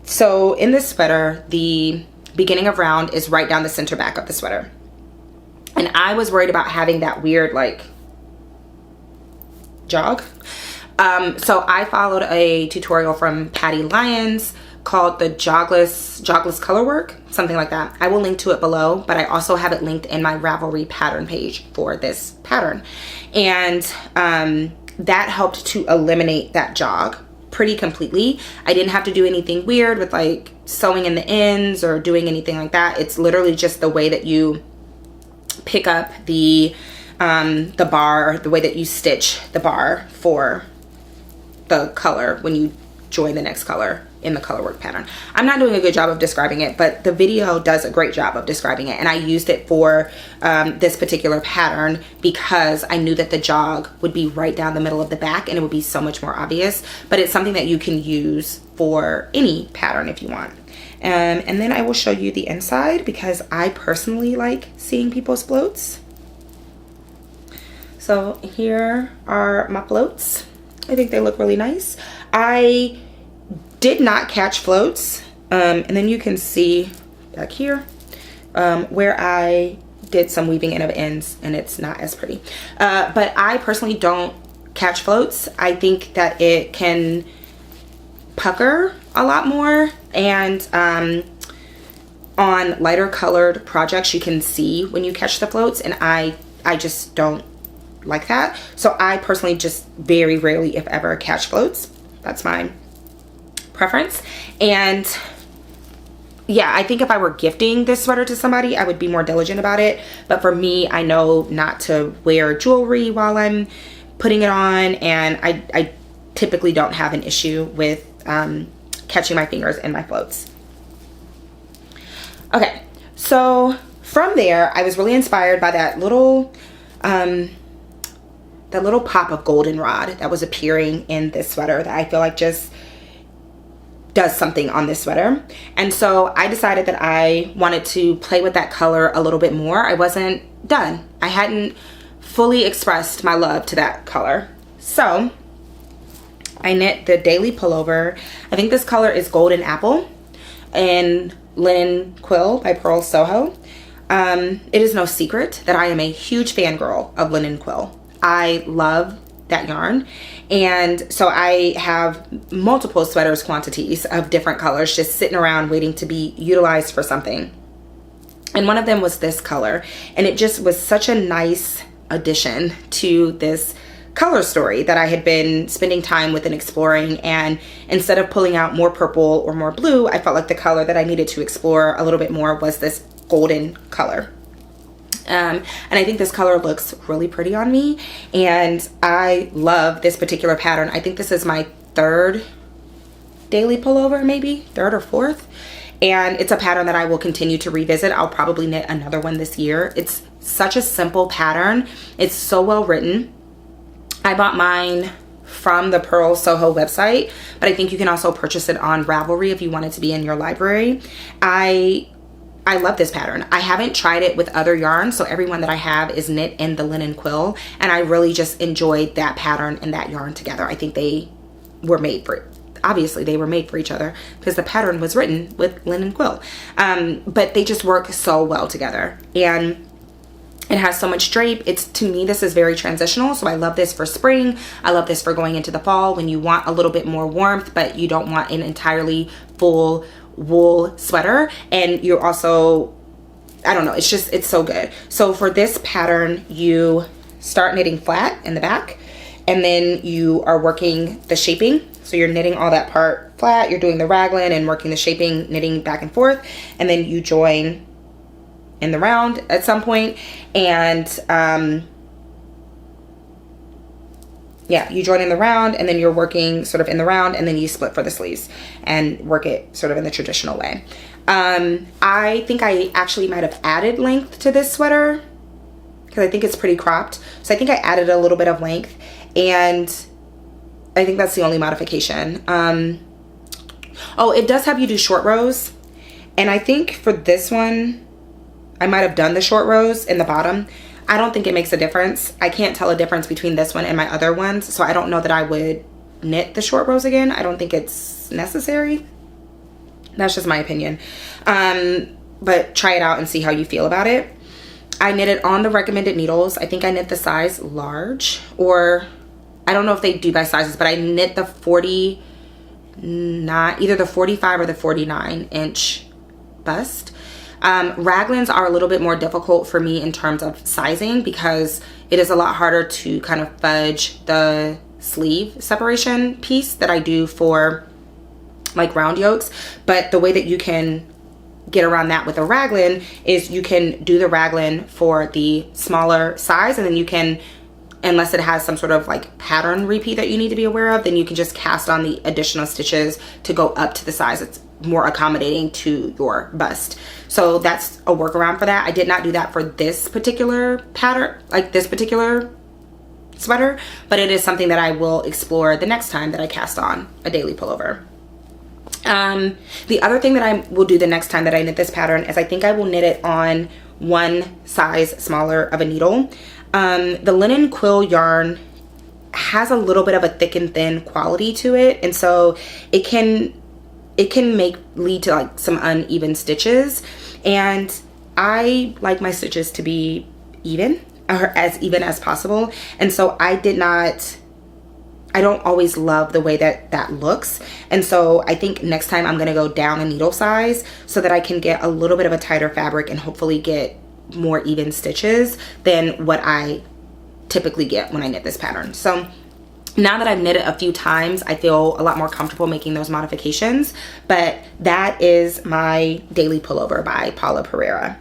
so in this sweater, the beginning of round is right down the center back of the sweater. And I was worried about having that weird like jog. So I followed a tutorial from Patty Lyons called the jogless color work, something like that. I will link to it below, but I also have it linked in my Ravelry pattern page for this pattern. And that helped to eliminate that jog pretty completely. I didn't have to do anything weird with like sewing in the ends or doing anything like that. It's literally just the way that you pick up the bar, the way that you stitch the bar for the color when you join the next color in the color work pattern. I'm not doing a good job of describing it, but the video does a great job of describing it, and I used it for this particular pattern because I knew that the jog would be right down the middle of the back and it would be so much more obvious. But it's something that you can use for any pattern if you want. And then I will show you the inside because I personally like seeing people's floats. So here are my floats. I think they look really nice. I did not catch floats, and then you can see back here where I did some weaving in of ends and it's not as pretty, but I personally don't catch floats. I think that it can pucker a lot more, and on lighter colored projects you can see when you catch the floats, and I just don't like that. So I personally just very rarely, if ever, catch floats. That's my preference. And yeah, I think if I were gifting this sweater to somebody, I would be more diligent about it. But for me, I know not to wear jewelry while I'm putting it on, and I typically don't have an issue with catching my fingers in my floats. Okay, so from there, I was really inspired by that little pop of goldenrod that was appearing in this sweater that I feel like just does something on this sweater. And so I decided that I wanted to play with that color a little bit more. I wasn't done. I hadn't fully expressed my love to that color. So I knit the daily pullover. I think this color is Golden Apple in Linen Quill by Pearl Soho. It is no secret that I am a huge fangirl of Linen Quill. I love that yarn, and so I have multiple sweaters quantities of different colors just sitting around waiting to be utilized for something. And one of them was this color, and it just was such a nice addition to this color story that I had been spending time with and exploring. And instead of pulling out more purple or more blue, I felt like the color that I needed to explore a little bit more was this golden color. And I think this color looks really pretty on me, and I love this particular pattern. I think this is my third daily pullover, maybe third or fourth, and it's a pattern that I will continue to revisit. I'll probably knit another one this year. It's such a simple pattern. It's so well written. I bought mine from the Pearl Soho website, but I think you can also purchase it on Ravelry if you want it to be in your library. I love this pattern. I haven't tried it with other yarns, so every one that I have is knit in the Linen Quill, and I really just enjoyed that pattern and that yarn together. I think they were made for it. Obviously, they were made for each other because the pattern was written with Linen Quill. But they just work so well together, and it has so much drape. To me, this is very transitional, so I love this for spring. I love this for going into the fall when you want a little bit more warmth, but you don't want an entirely full wool sweater, and you're also, I don't know, it's so good. So for this pattern, you start knitting flat in the back, and then you are working the shaping. So you're knitting all that part flat, you're doing the raglan and working the shaping, knitting back and forth, and then you join in the round at some point, and yeah, you join in the round, and then you're working sort of in the round, and then you split for the sleeves and work it sort of in the traditional way. I think I actually might have added length to this sweater because I think it's pretty cropped. So I think I added a little bit of length, and I think that's the only modification. Oh, it does have you do short rows, and I think for this one, I might have done the short rows in the bottom. I don't think it makes a difference. I can't tell a difference between this one and my other ones, so I don't know that I would knit the short rows again. I don't think it's necessary. That's just my opinion. But try it out and see how you feel about it. I knit it on the recommended needles. I think I knit the size large, or I don't know if they do by sizes, but I knit the 49, either the 45 or the 49 inch bust. Raglans are a little bit more difficult for me in terms of sizing because it is a lot harder to kind of fudge the sleeve separation piece that I do for like round yokes. But the way that you can get around that with a raglan is you can do the raglan for the smaller size, and then you can, unless it has some sort of like pattern repeat that you need to be aware of, then you can just cast on the additional stitches to go up to the size that's more accommodating to your bust. So that's a workaround for that. I did not do that for this particular pattern, like this particular sweater, but it is something that I will explore the next time that I cast on a daily pullover. The other thing that I will do the next time that I knit this pattern is I think I will knit it on one size smaller of a needle. The Linen Quill yarn has a little bit of a thick and thin quality to it, and so it can lead to like some uneven stitches, and I like my stitches to be even, or as even as possible, and so I don't always love the way that that looks, and so I think next time I'm gonna go down a needle size so that I can get a little bit of a tighter fabric and hopefully get more even stitches than what I typically get when I knit this pattern. So Now that I've knit it a few times, I feel a lot more comfortable making those modifications, but that is my daily pullover by Paula Pereira.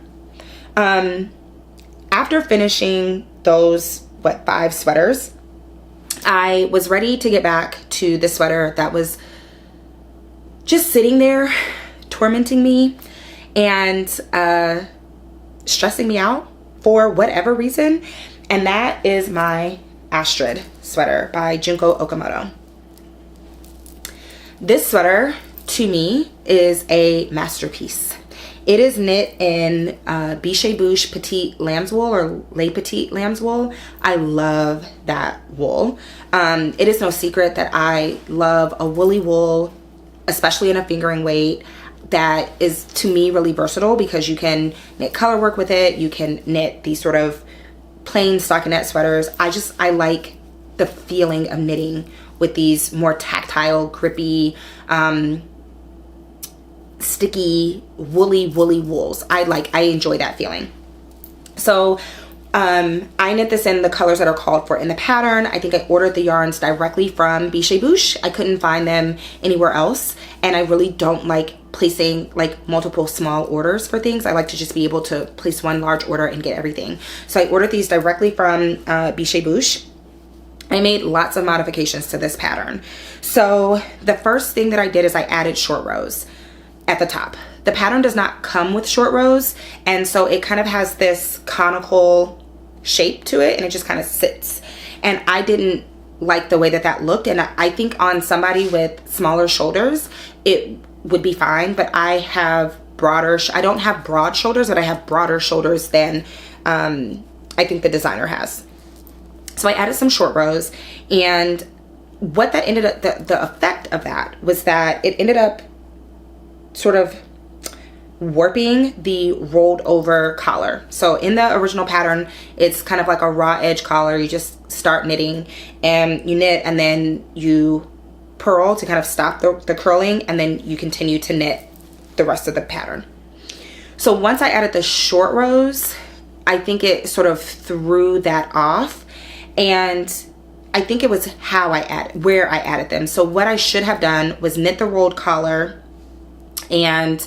After finishing those, 5 sweaters, I was ready to get back to the sweater that was just sitting there tormenting me and stressing me out for whatever reason, and that is my Astad sweater by Junko Okamoto. This sweater, to me, is a masterpiece. It is knit in Biche Bouche Petite Lamb's wool, or Les Petite Lamb's wool. I love that wool. It is no secret that I love a woolly wool, especially in a fingering weight, that is, to me, really versatile because you can knit color work with it. You can knit these sort of plain stockinette sweaters. I like the feeling of knitting with these more tactile, grippy, sticky, woolly wools. I enjoy that feeling. So I knit this in the colors that are called for in the pattern. I think I ordered the yarns directly from Biche Bouche. I couldn't find them anywhere else, and I really don't like placing like multiple small orders for things. I like to just be able to place one large order and get everything. So I ordered these directly from Biche Bouche. I made lots of modifications to this pattern. So the first thing that I did is I added short rows at the top. The pattern does not come with short rows, and so it kind of has this conical shape to it, and it just kind of sits. And I didn't like the way that that looked, and I think on somebody with smaller shoulders it would be fine, but I have I don't have broad shoulders, but I have broader shoulders than I think the designer has. So I added some short rows, and what that ended up, the effect of that was that it ended up sort of warping the rolled over collar. So in the original pattern, it's kind of like a raw edge collar. You just start knitting and you knit, and then you purl to kind of stop the curling, and then you continue to knit the rest of the pattern. So once I added the short rows, I think it sort of threw that off, and I think it was where I added them. So what I should have done was knit the rolled collar and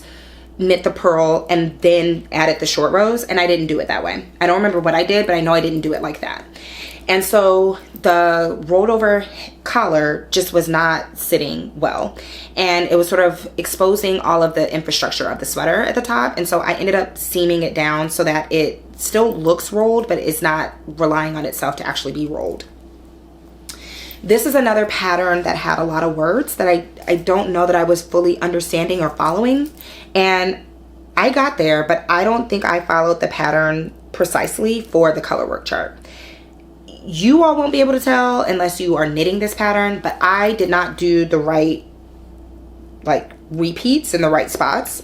knit the purl and then added the short rows, and I didn't do it that way. I don't remember what I did, but I know I didn't do it like that. And so the rolled over collar just was not sitting well, and it was sort of exposing all of the infrastructure of the sweater at the top. And so I ended up seaming it down so that it still looks rolled, but it's not relying on itself to actually be rolled. This is another pattern that had a lot of words that I don't know that I was fully understanding or following, and I got there, but I don't think I followed the pattern precisely for the color work chart. You all won't be able to tell unless you are knitting this pattern, but I did not do the right repeats in the right spots.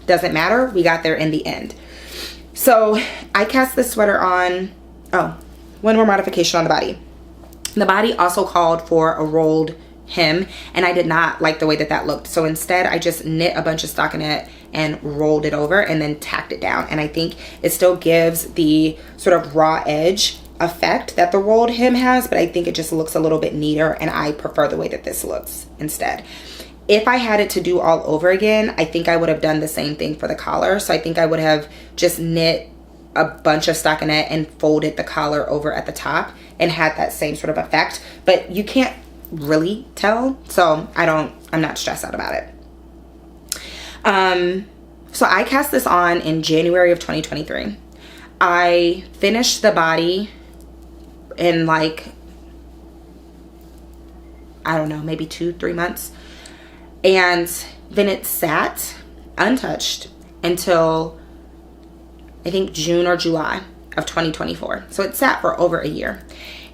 Doesn't matter, we got there in the end. So I cast this sweater on, one more modification on the body. The body also called for a rolled hem, and I did not like the way that that looked. So instead, I just knit a bunch of stockinette and rolled it over and then tacked it down. And I think it still gives the sort of raw edge effect that the rolled hem has, but I think it just looks a little bit neater, and I prefer the way that this looks instead. If I had it to do all over again, I think I would have done the same thing for the collar. So I think I would have just knit a bunch of stockinette and folded the collar over at the top and had that same sort of effect, but you can't really tell, so I'm not stressed out about it. So I cast this on in January of 2023. I finished the body in I don't know, maybe 2-3 months, and then it sat untouched until I think June or July of 2024. So it sat for over a year.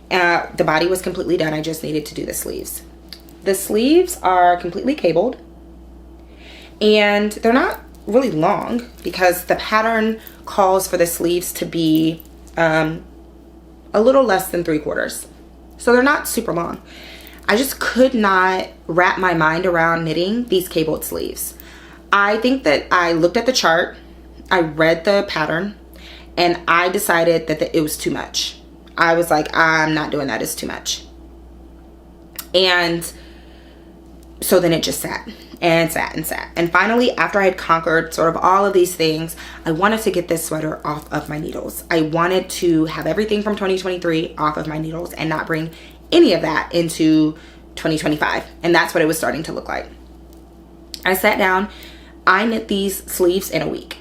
The body was completely done. I just needed to do the sleeves. The sleeves are completely cabled, and they're not really long because the pattern calls for the sleeves to be a little less than 3/4. So they're not super long. I just could not wrap my mind around knitting these cabled sleeves. I think that I looked at the chart, I read the pattern, and I decided that it was too much. I was like, I'm not doing that, it's too much. And so then it just sat and sat and sat. And finally, after I had conquered sort of all of these things, I wanted to get this sweater off of my needles. I wanted to have everything from 2023 off of my needles and not bring any of that into 2025. And that's what it was starting to look like. I sat down, I knit these sleeves in a week.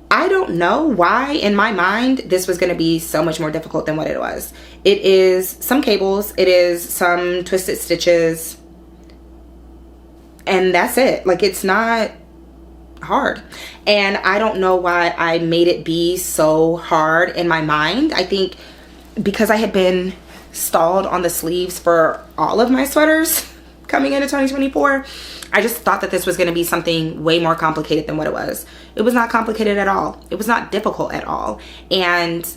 I don't know why in my mind this was going to be so much more difficult than what it was. It is some cables, it is some twisted stitches, and that's it. Like, it's not hard. And I don't know why I made it be so hard in my mind. I think because I had been stalled on the sleeves for all of my sweaters coming into 2024, I just thought that this was going to be something way more complicated than what it was. It was not complicated at all. It was not difficult at all. And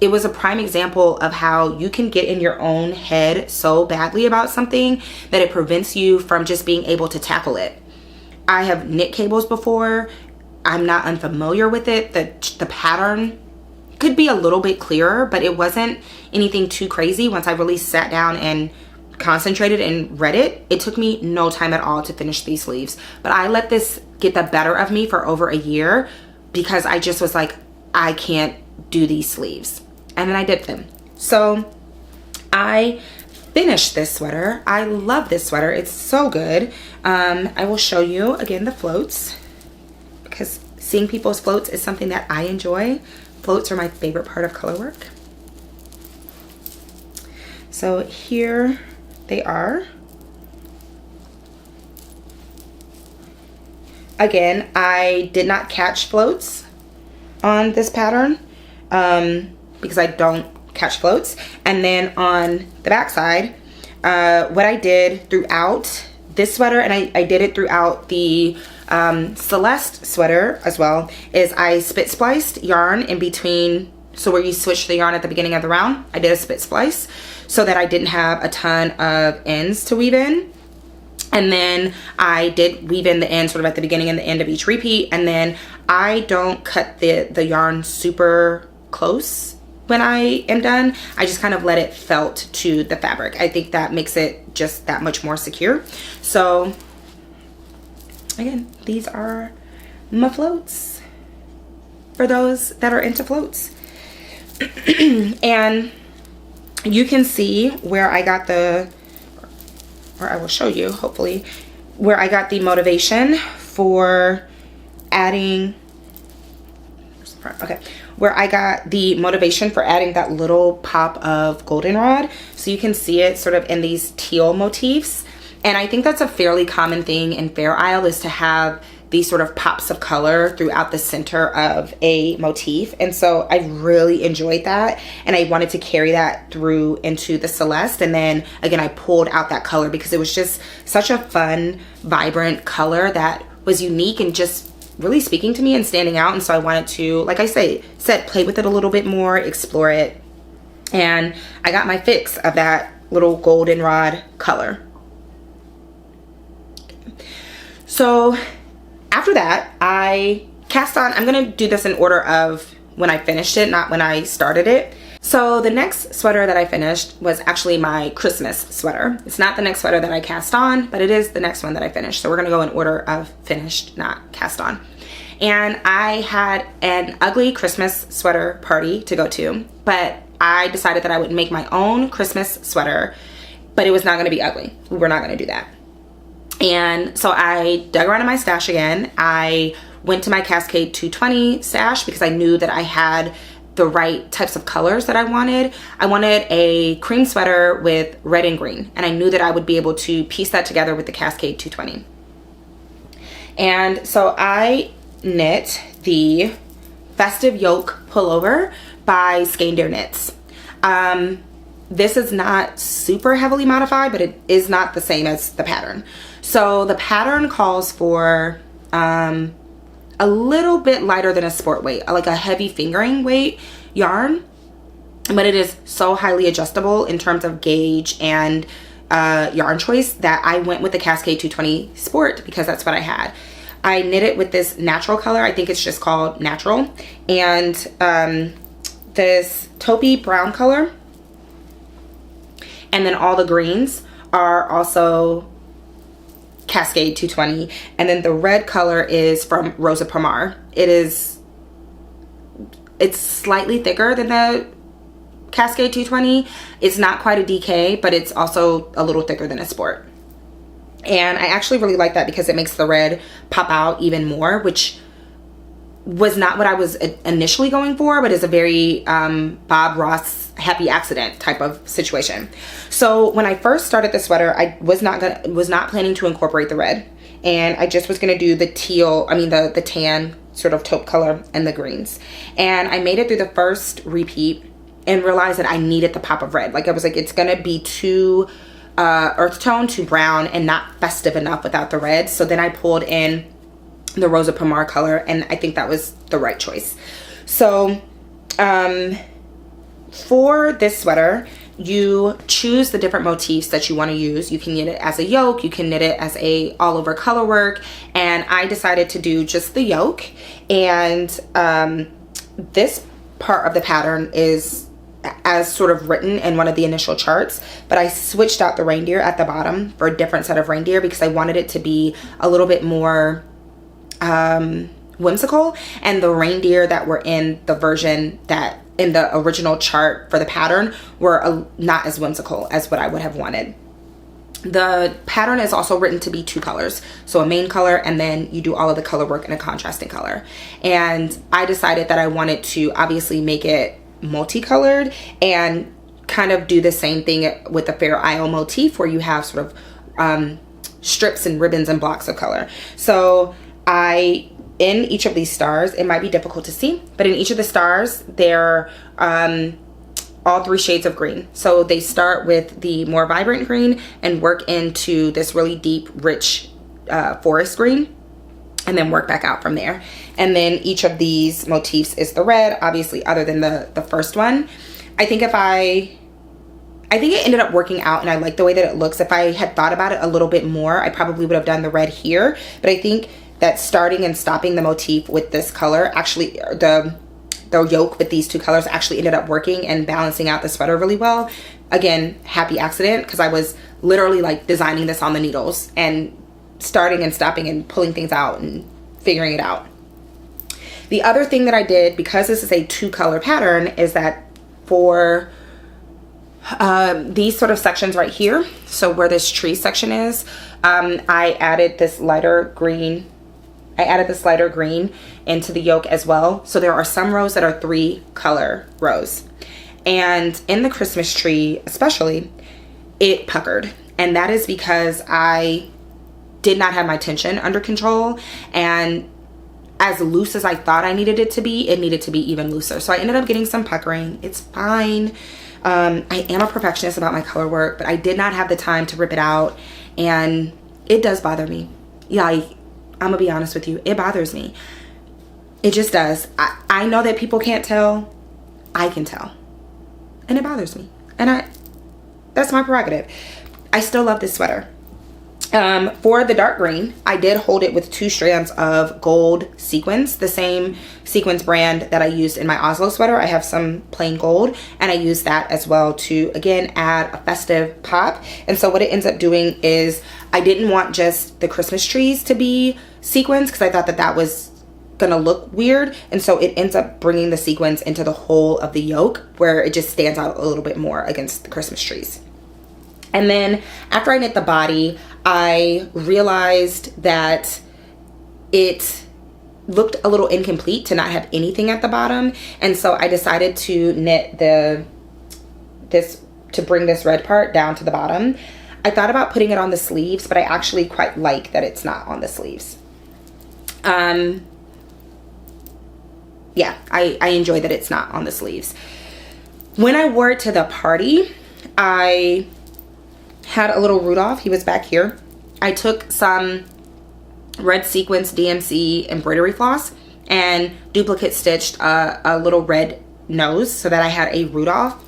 it was a prime example of how you can get in your own head so badly about something that it prevents you from just being able to tackle it. I have knit cables before. I'm not unfamiliar with it. The pattern could be a little bit clearer, but it wasn't anything too crazy. Once I really sat down and concentrated and read it, it took me no time at all to finish these sleeves. But I let this get the better of me for over a year because I just was like, I can't do these sleeves. And then I did them. So I finished this sweater. I love this sweater. It's so good. I will show you again the floats because seeing people's floats is something that I enjoy. Floats are my favorite part of color work. So here they are. Again, I did not catch floats on this pattern because I don't catch floats. And then on the back side, what I did throughout this sweater, and I did it throughout the Celeste sweater as well, is I spit spliced yarn in between. So where you switch the yarn at the beginning of the round, I did a spit splice so that I didn't have a ton of ends to weave in. And then I did weave in the end sort of at the beginning and the end of each repeat. And then I don't cut the yarn super close when I am done. I just kind of let it felt to the fabric. I think that makes it just that much more secure. So again, these are my floats for those that are into floats. And you can see where I got the, or I will show you hopefully, where I got the motivation for adding, okay, where I got the motivation for adding that little pop of goldenrod. So you can see it sort of in these teal motifs. And I think that's a fairly common thing in Fair Isle, is to have these sort of pops of color throughout the center of a motif. And so I really enjoyed that. And I wanted to carry that through into the Celeste. And then again, I pulled out that color because it was just such a fun, vibrant color that was unique and just really speaking to me and standing out. And so I wanted to, like I said, play with it a little bit more, explore it. And I got my fix of that little goldenrod color. So after that, I cast on, I'm gonna do this in order of when I finished it, not when I started it. So the next sweater that I finished was actually my Christmas sweater. It's not the next sweater that I cast on, but it is the next one that I finished. So we're gonna go in order of finished, not cast on. And I had an ugly Christmas sweater party to go to, but I decided that I would make my own Christmas sweater, but it was not gonna be ugly. We were not gonna do that. And so I dug around in my stash again. I went to my Cascade 220 stash because I knew that I had the right types of colors that I wanted. I wanted a cream sweater with red and green, and I knew that I would be able to piece that together with the Cascade 220. And so I knit the Festive Yoke pullover by Skein Knits. This is not super heavily modified, but it is not the same as the pattern. So the pattern calls for a little bit lighter than a sport weight, like a heavy fingering weight yarn, but it is so highly adjustable in terms of gauge and yarn choice that I went with the Cascade 220 Sport because that's what I had. I knit it with this natural color. I think it's just called Natural. And this taupey brown color. And then all the greens are also Cascade 220. And then the red color is from Rosa Pomar. It's slightly thicker than the Cascade 220. It's not quite a DK, but it's also a little thicker than a Sport. And I actually really like that because it makes the red pop out even more, which was not what I was initially going for, but is a very Bob Ross happy accident type of situation. So when I first started the sweater, I was not planning to incorporate the red, and I just was gonna do the teal, the tan sort of taupe color and the greens. And I made it through the first repeat and realized that I needed the pop of red. Like I was like, it's gonna be too earth tone, too brown, and not festive enough without the red. So then I pulled in the Rosa Pomar color, and I think that was the right choice. So for this sweater, you choose the different motifs that you want to use. You can knit it as a yoke, you can knit it as a all over color work, and I decided to do just the yoke. And this part of the pattern is as sort of written in one of the initial charts, but I switched out the reindeer at the bottom for a different set of reindeer because I wanted it to be a little bit more whimsical, and the reindeer that were in the version that in the original chart for the pattern were not as whimsical as what I would have wanted. The pattern is also written to be two colors, so a main color, and then you do all of the color work in a contrasting color. And I decided that I wanted to obviously make it multicolored and kind of do the same thing with the Fair Isle motif, where you have sort of strips and ribbons and blocks of color. So in each of these stars, it might be difficult to see, but in each of the stars, they're all three shades of green. So they start with the more vibrant green and work into this really deep, rich forest green, and then work back out from there. And then each of these motifs is the red, obviously, other than the first one. I think it ended up working out, and I like the way that it looks. If I had thought about it a little bit more, I probably would have done the red here, but I think that starting and stopping the motif with this color, actually the yoke with these two colors actually ended up working and balancing out the sweater really well. Again, happy accident, because I was literally like designing this on the needles and starting and stopping and pulling things out and figuring it out. The other thing that I did, because this is a two color pattern, is that for these sort of sections right here, so where this tree section is, I added this lighter green into the yoke as well. So there are some rows that are 3 color rows. And in the Christmas tree especially, it puckered. And that is because I did not have my tension under control. And as loose as I thought I needed it to be, it needed to be even looser. So I ended up getting some puckering. It's fine. I am a perfectionist about my color work, but I did not have the time to rip it out. And it does bother me. Yeah, I'm gonna be honest with you, it bothers me. It just does. I know that people can't tell. I can tell. And it bothers me. And that's my prerogative. I still love this sweater. For the dark green, I did hold it with 2 strands of gold sequins, the same sequins brand that I used in my Oslo sweater. I have some plain gold, and I used that as well to, again, add a festive pop. And so what it ends up doing is I didn't want just the Christmas trees to be sequins because I thought that that was gonna look weird, and so it ends up bringing the sequins into the whole of the yoke, where it just stands out a little bit more against the Christmas trees. And then after I knit the body, I realized that it looked a little incomplete to not have anything at the bottom, and so I decided to knit to bring this red part down to the bottom. I thought about putting it on the sleeves, but I actually quite like that it's not on the sleeves. Yeah, I enjoy that it's not on the sleeves. When I wore it to the party, I had a little Rudolph. He was back here. I took some red sequins DMC embroidery floss and duplicate stitched a little red nose so that I had a Rudolph.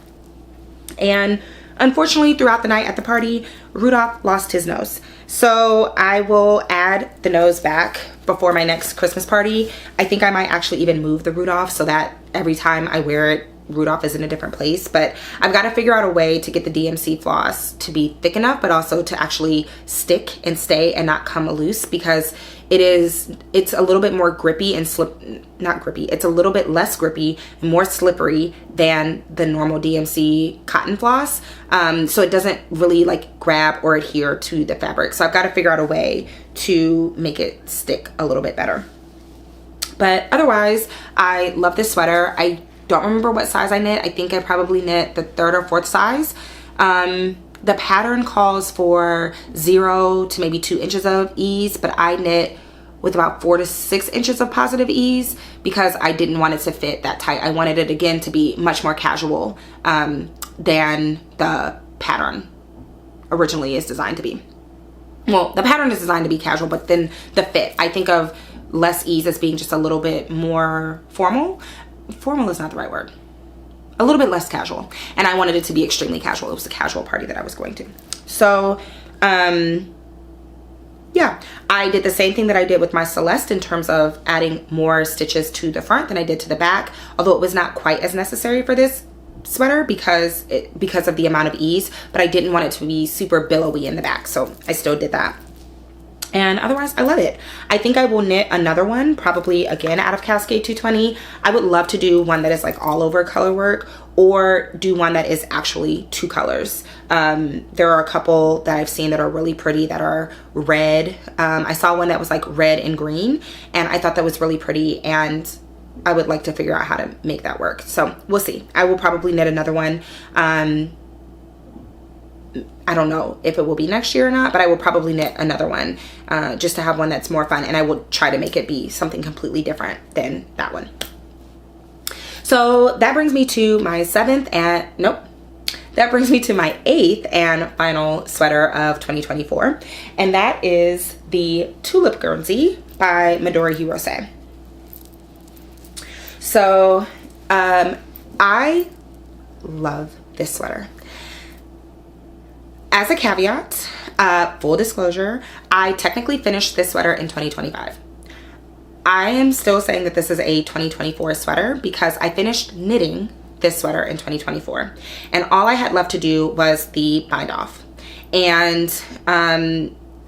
And unfortunately, throughout the night at the party, Rudolph lost his nose. So I will add the nose back before my next Christmas party. I think I might actually even move the Rudolph so that every time I wear it, Rudolph is in a different place, but I've got to figure out a way to get the DMC floss to be thick enough, but also to actually stick and stay and not come loose, because it's a little bit more grippy and not grippy. It's a little bit less grippy and more slippery than the normal DMC cotton floss. So it doesn't really like grab or adhere to the fabric. So I've got to figure out a way to make it stick a little bit better. But otherwise, I love this sweater. I don't remember what size I knit. I think I probably knit the 3rd or 4th size. The pattern calls for 0 to maybe 2 inches of ease, but I knit with about 4 to 6 inches of positive ease because I didn't want it to fit that tight. I wanted it again to be much more casual than the pattern originally is designed to be. Well, the pattern is designed to be casual, but then the fit, I think of less ease as being just a little bit more formal. Formal is not the right word. A little bit less casual, and I wanted it to be extremely casual. It was a casual party that I was going to. So yeah, I did the same thing that I did with my Celeste in terms of adding more stitches to the front than I did to the back, although it was not quite as necessary for this sweater because of the amount of ease, but I didn't want it to be super billowy in the back, so I still did that. And otherwise, I love it. I think I will knit another one, probably again out of Cascade 220. I would love to do one that is like all over color work, or do one that is actually 2 colors. There are a couple that I've seen that are really pretty that are red. I saw one that was like red and green, and I thought that was really pretty, and I would like to figure out how to make that work. So we'll see. I will probably knit another one. I don't know if it will be next year or not, but I will probably knit another one just to have one that's more fun, and I will try to make it be something completely different than that one. So that brings me to my 7th and that brings me to my 8th and final sweater of 2024, and that is the Tulip Guernsey by Midori Hirose. So I love this sweater. As a caveat, full disclosure, I technically finished this sweater in 2025. I am still saying that this is a 2024 sweater because I finished knitting this sweater in 2024. And all I had left to do was the bind off. And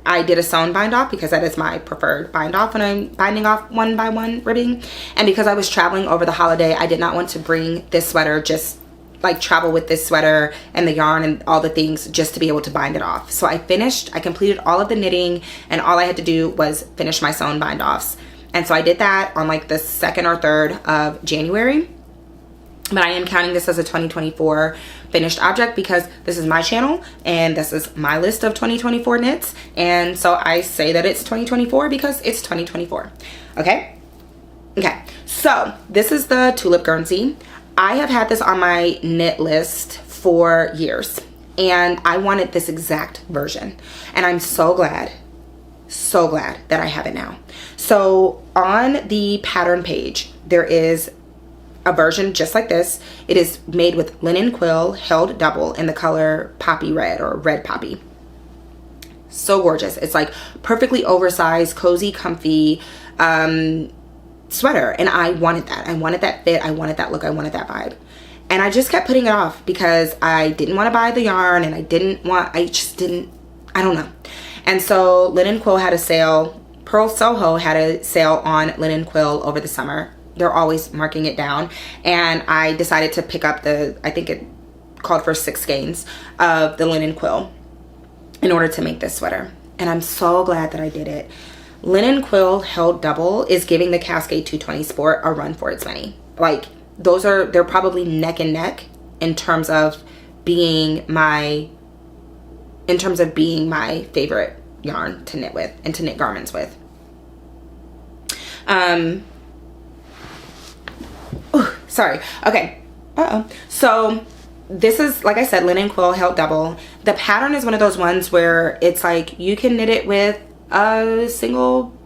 I did a sewn bind off because that is my preferred bind off when I'm binding off 1 by 1 ribbing. And because I was traveling over the holiday, I did not want to bring this sweater, just like travel with this sweater and the yarn and all the things just to be able to bind it off. So I completed all of the knitting, and all I had to do was finish my sewn bind offs. And so I did that on like the 2nd or 3rd of January. But I am counting this as a 2024 finished object because this is my channel and this is my list of 2024 knits. And so I say that it's 2024 because it's 2024. Okay? Okay. So this is the Tulip Guernsey. I have had this on my knit list for years, and I wanted this exact version, and I'm so glad that I have it now. So on the pattern page, there is a version just like this. It is made with linen quill held double in the color poppy red or red poppy. So gorgeous. It's like perfectly oversized, cozy, comfy sweater, and I wanted that. I wanted that fit, I wanted that look, I wanted that vibe. And I just kept putting it off because I didn't want to buy the yarn, and I don't know. And so Linen Quill had a sale, Pearl Soho had a sale on Linen Quill over the summer. They're always marking it down, and I decided to pick up I think it called for 6 skeins of the Linen Quill in order to make this sweater. And I'm so glad that I did it. Linen Quill held double is giving the Cascade 220 Sport a run for its money. Like, they're probably neck and neck in terms of being my favorite yarn to knit with and to knit garments with. Sorry. Okay. So this is, like I said, Linen Quill held double. The pattern is one of those ones where it's like you can knit it with a single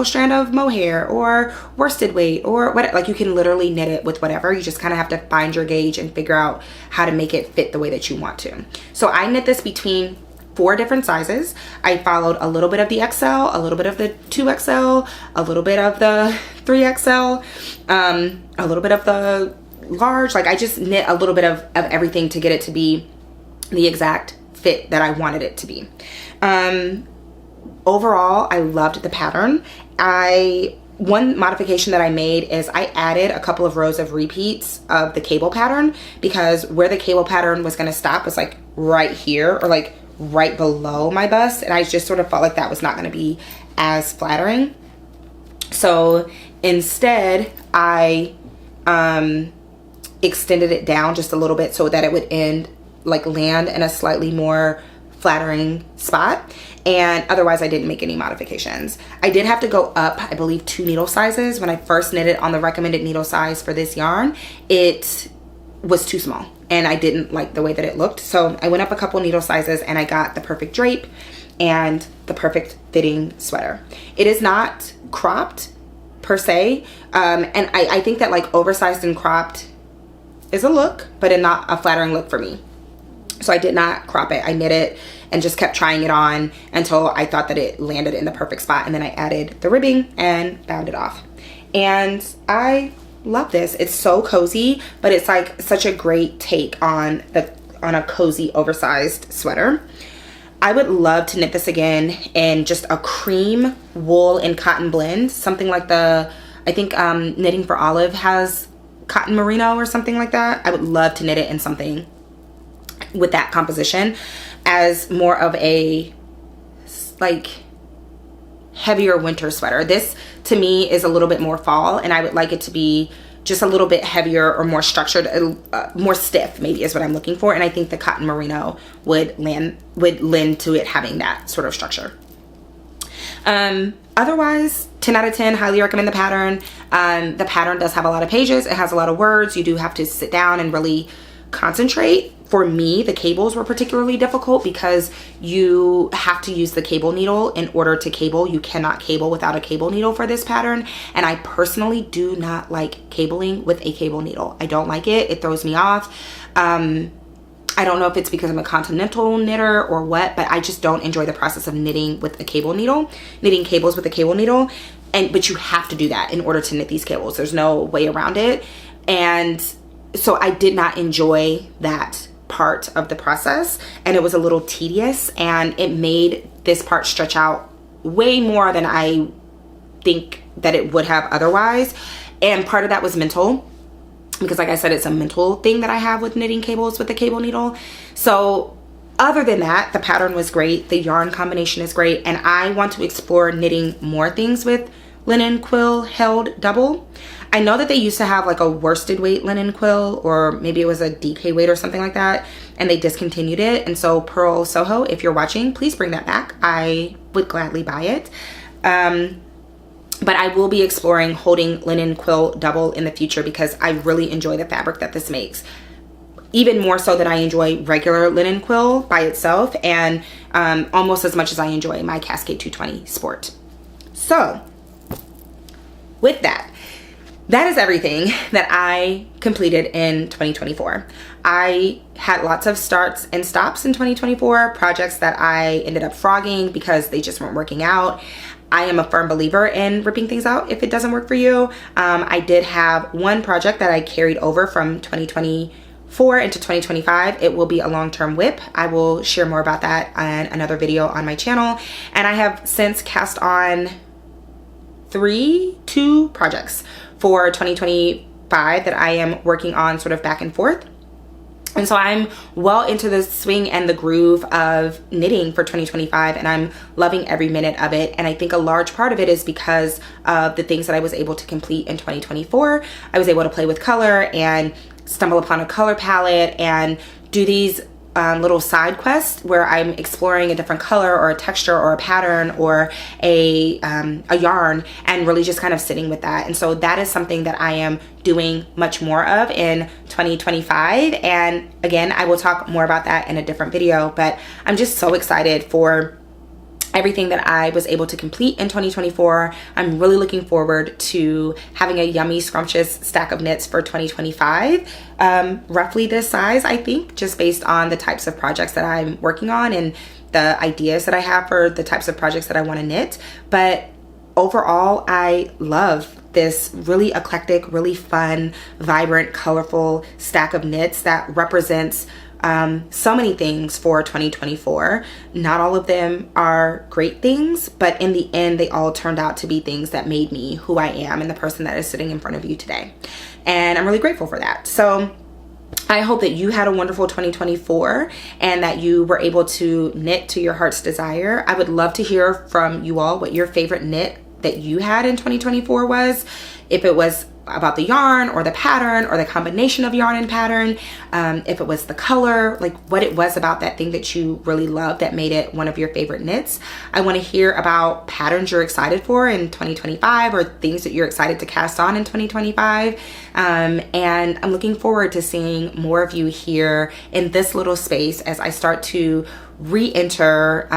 strand of mohair or worsted weight or what, like you can literally knit it with whatever. You just kind of have to find your gauge and figure out how to make it fit the way that you want to. So I knit this between 4 different sizes. I followed a little bit of the XL, a little bit of the 2XL, a little bit of the 3XL, a little bit of the large. Like I just knit a little bit of everything to get it to be the exact fit that I wanted it to be. Overall, I loved the pattern. One modification that I made is I added a couple of rows of repeats of the cable pattern, because where the cable pattern was going to stop was like right here, or like right below my bust, and I just sort of felt like that was not going to be as flattering. So instead I extended it down just a little bit so that it would land in a slightly more flattering spot, and otherwise I didn't make any modifications. I did have to go up, I believe, 2 needle sizes. When I first knitted on the recommended needle size for this yarn, it was too small and I didn't like the way that it looked. So I went up a couple needle sizes and I got the perfect drape and the perfect fitting sweater. It is not cropped per se, and I think that like oversized and cropped is a look, but not a flattering look for me. So I did not crop it. I knit it and just kept trying it on until I thought that it landed in the perfect spot, and then I added the ribbing and bound it off. And I love this. It's so cozy, but it's like such a great take on a cozy oversized sweater. I would love to knit this again in just a cream wool and cotton blend, something like I think Knitting for Olive has cotton merino or something like that. I would love to knit it in something with that composition as more of a like heavier winter sweater. This to me is a little bit more fall, and I would like it to be just a little bit heavier or more structured, more stiff maybe is what I'm looking for. And I think the cotton merino would lend to it having that sort of structure. Otherwise, 10 out of 10, highly recommend the pattern. The pattern does have a lot of pages. It has a lot of words. You do have to sit down and really concentrate. For me, the cables were particularly difficult because you have to use the cable needle in order to cable. You cannot cable without a cable needle for this pattern. And I personally do not like cabling with a cable needle. I don't like it. It throws me off. I don't know if it's because I'm a continental knitter or what, but I just don't enjoy the process of knitting with a cable needle, knitting cables with a cable needle. But you have to do that in order to knit these cables. There's no way around it. And so I did not enjoy that part of the process, and it was a little tedious, and it made this part stretch out way more than I think that it would have otherwise. And part of that was mental, because like I said, it's a mental thing that I have with knitting cables with the cable needle. So other than that, the pattern was great, the yarn combination is great, and I want to explore knitting more things with linen quill held double. I know that they used to have like a worsted weight linen quill, or maybe it was a DK weight or something like that, and they discontinued it. And so Pearl Soho, if you're watching, please bring that back. I would gladly buy it. But I will be exploring holding linen quill double in the future because I really enjoy the fabric that this makes. Even more so than I enjoy regular linen quill by itself, and almost as much as I enjoy my Cascade 220 Sport. So with that, that is everything that I completed in 2024. I had lots of starts and stops in 2024, projects that I ended up frogging because they just weren't working out. I am a firm believer in ripping things out if it doesn't work for you. I did have one project that I carried over from 2024 into 2025. It will be a long-term whip. I will share more about that in another video on my channel. And I have since cast on two projects for 2025 that I am working on sort of back and forth. And so I'm well into the swing and the groove of knitting for 2025, and I'm loving every minute of it. And I think a large part of it is because of the things that I was able to complete in 2024. I was able to play with color and stumble upon a color palette and do these little side quests where I'm exploring a different color or a texture or a pattern or a yarn, and really just kind of sitting with that. And so that is something that I am doing much more of in 2025. And again, I will talk more about that in a different video, but I'm just so excited for everything that I was able to complete in 2024. I'm really looking forward to having a yummy, scrumptious stack of knits for 2025. Roughly this size, I think, just based on the types of projects that I'm working on and the ideas that I have for the types of projects that I want to knit. But overall, I love this really eclectic, really fun, vibrant, colorful stack of knits that represents so many things for 2024. Not all of them are great things, but in the end, they all turned out to be things that made me who I am and the person that is sitting in front of you today. And I'm really grateful for that. So I hope that you had a wonderful 2024 and that you were able to knit to your heart's desire. I would love to hear from you all what your favorite knit that you had in 2024 was. If it was about the yarn or the pattern or the combination of yarn and pattern, if it was the color, like what it was about that thing that you really loved that made it one of your favorite knits. I want to hear about patterns you're excited for in 2025 or things that you're excited to cast on in 2025. And I'm looking forward to seeing more of you here in this little space as I start to re-enter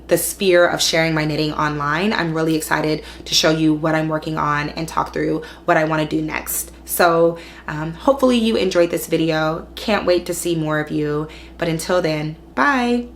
the sphere of sharing my knitting online. I'm really excited to show you what I'm working on and talk through what I want to do next. So hopefully you enjoyed this video. Can't wait to see more of you. But until then, bye.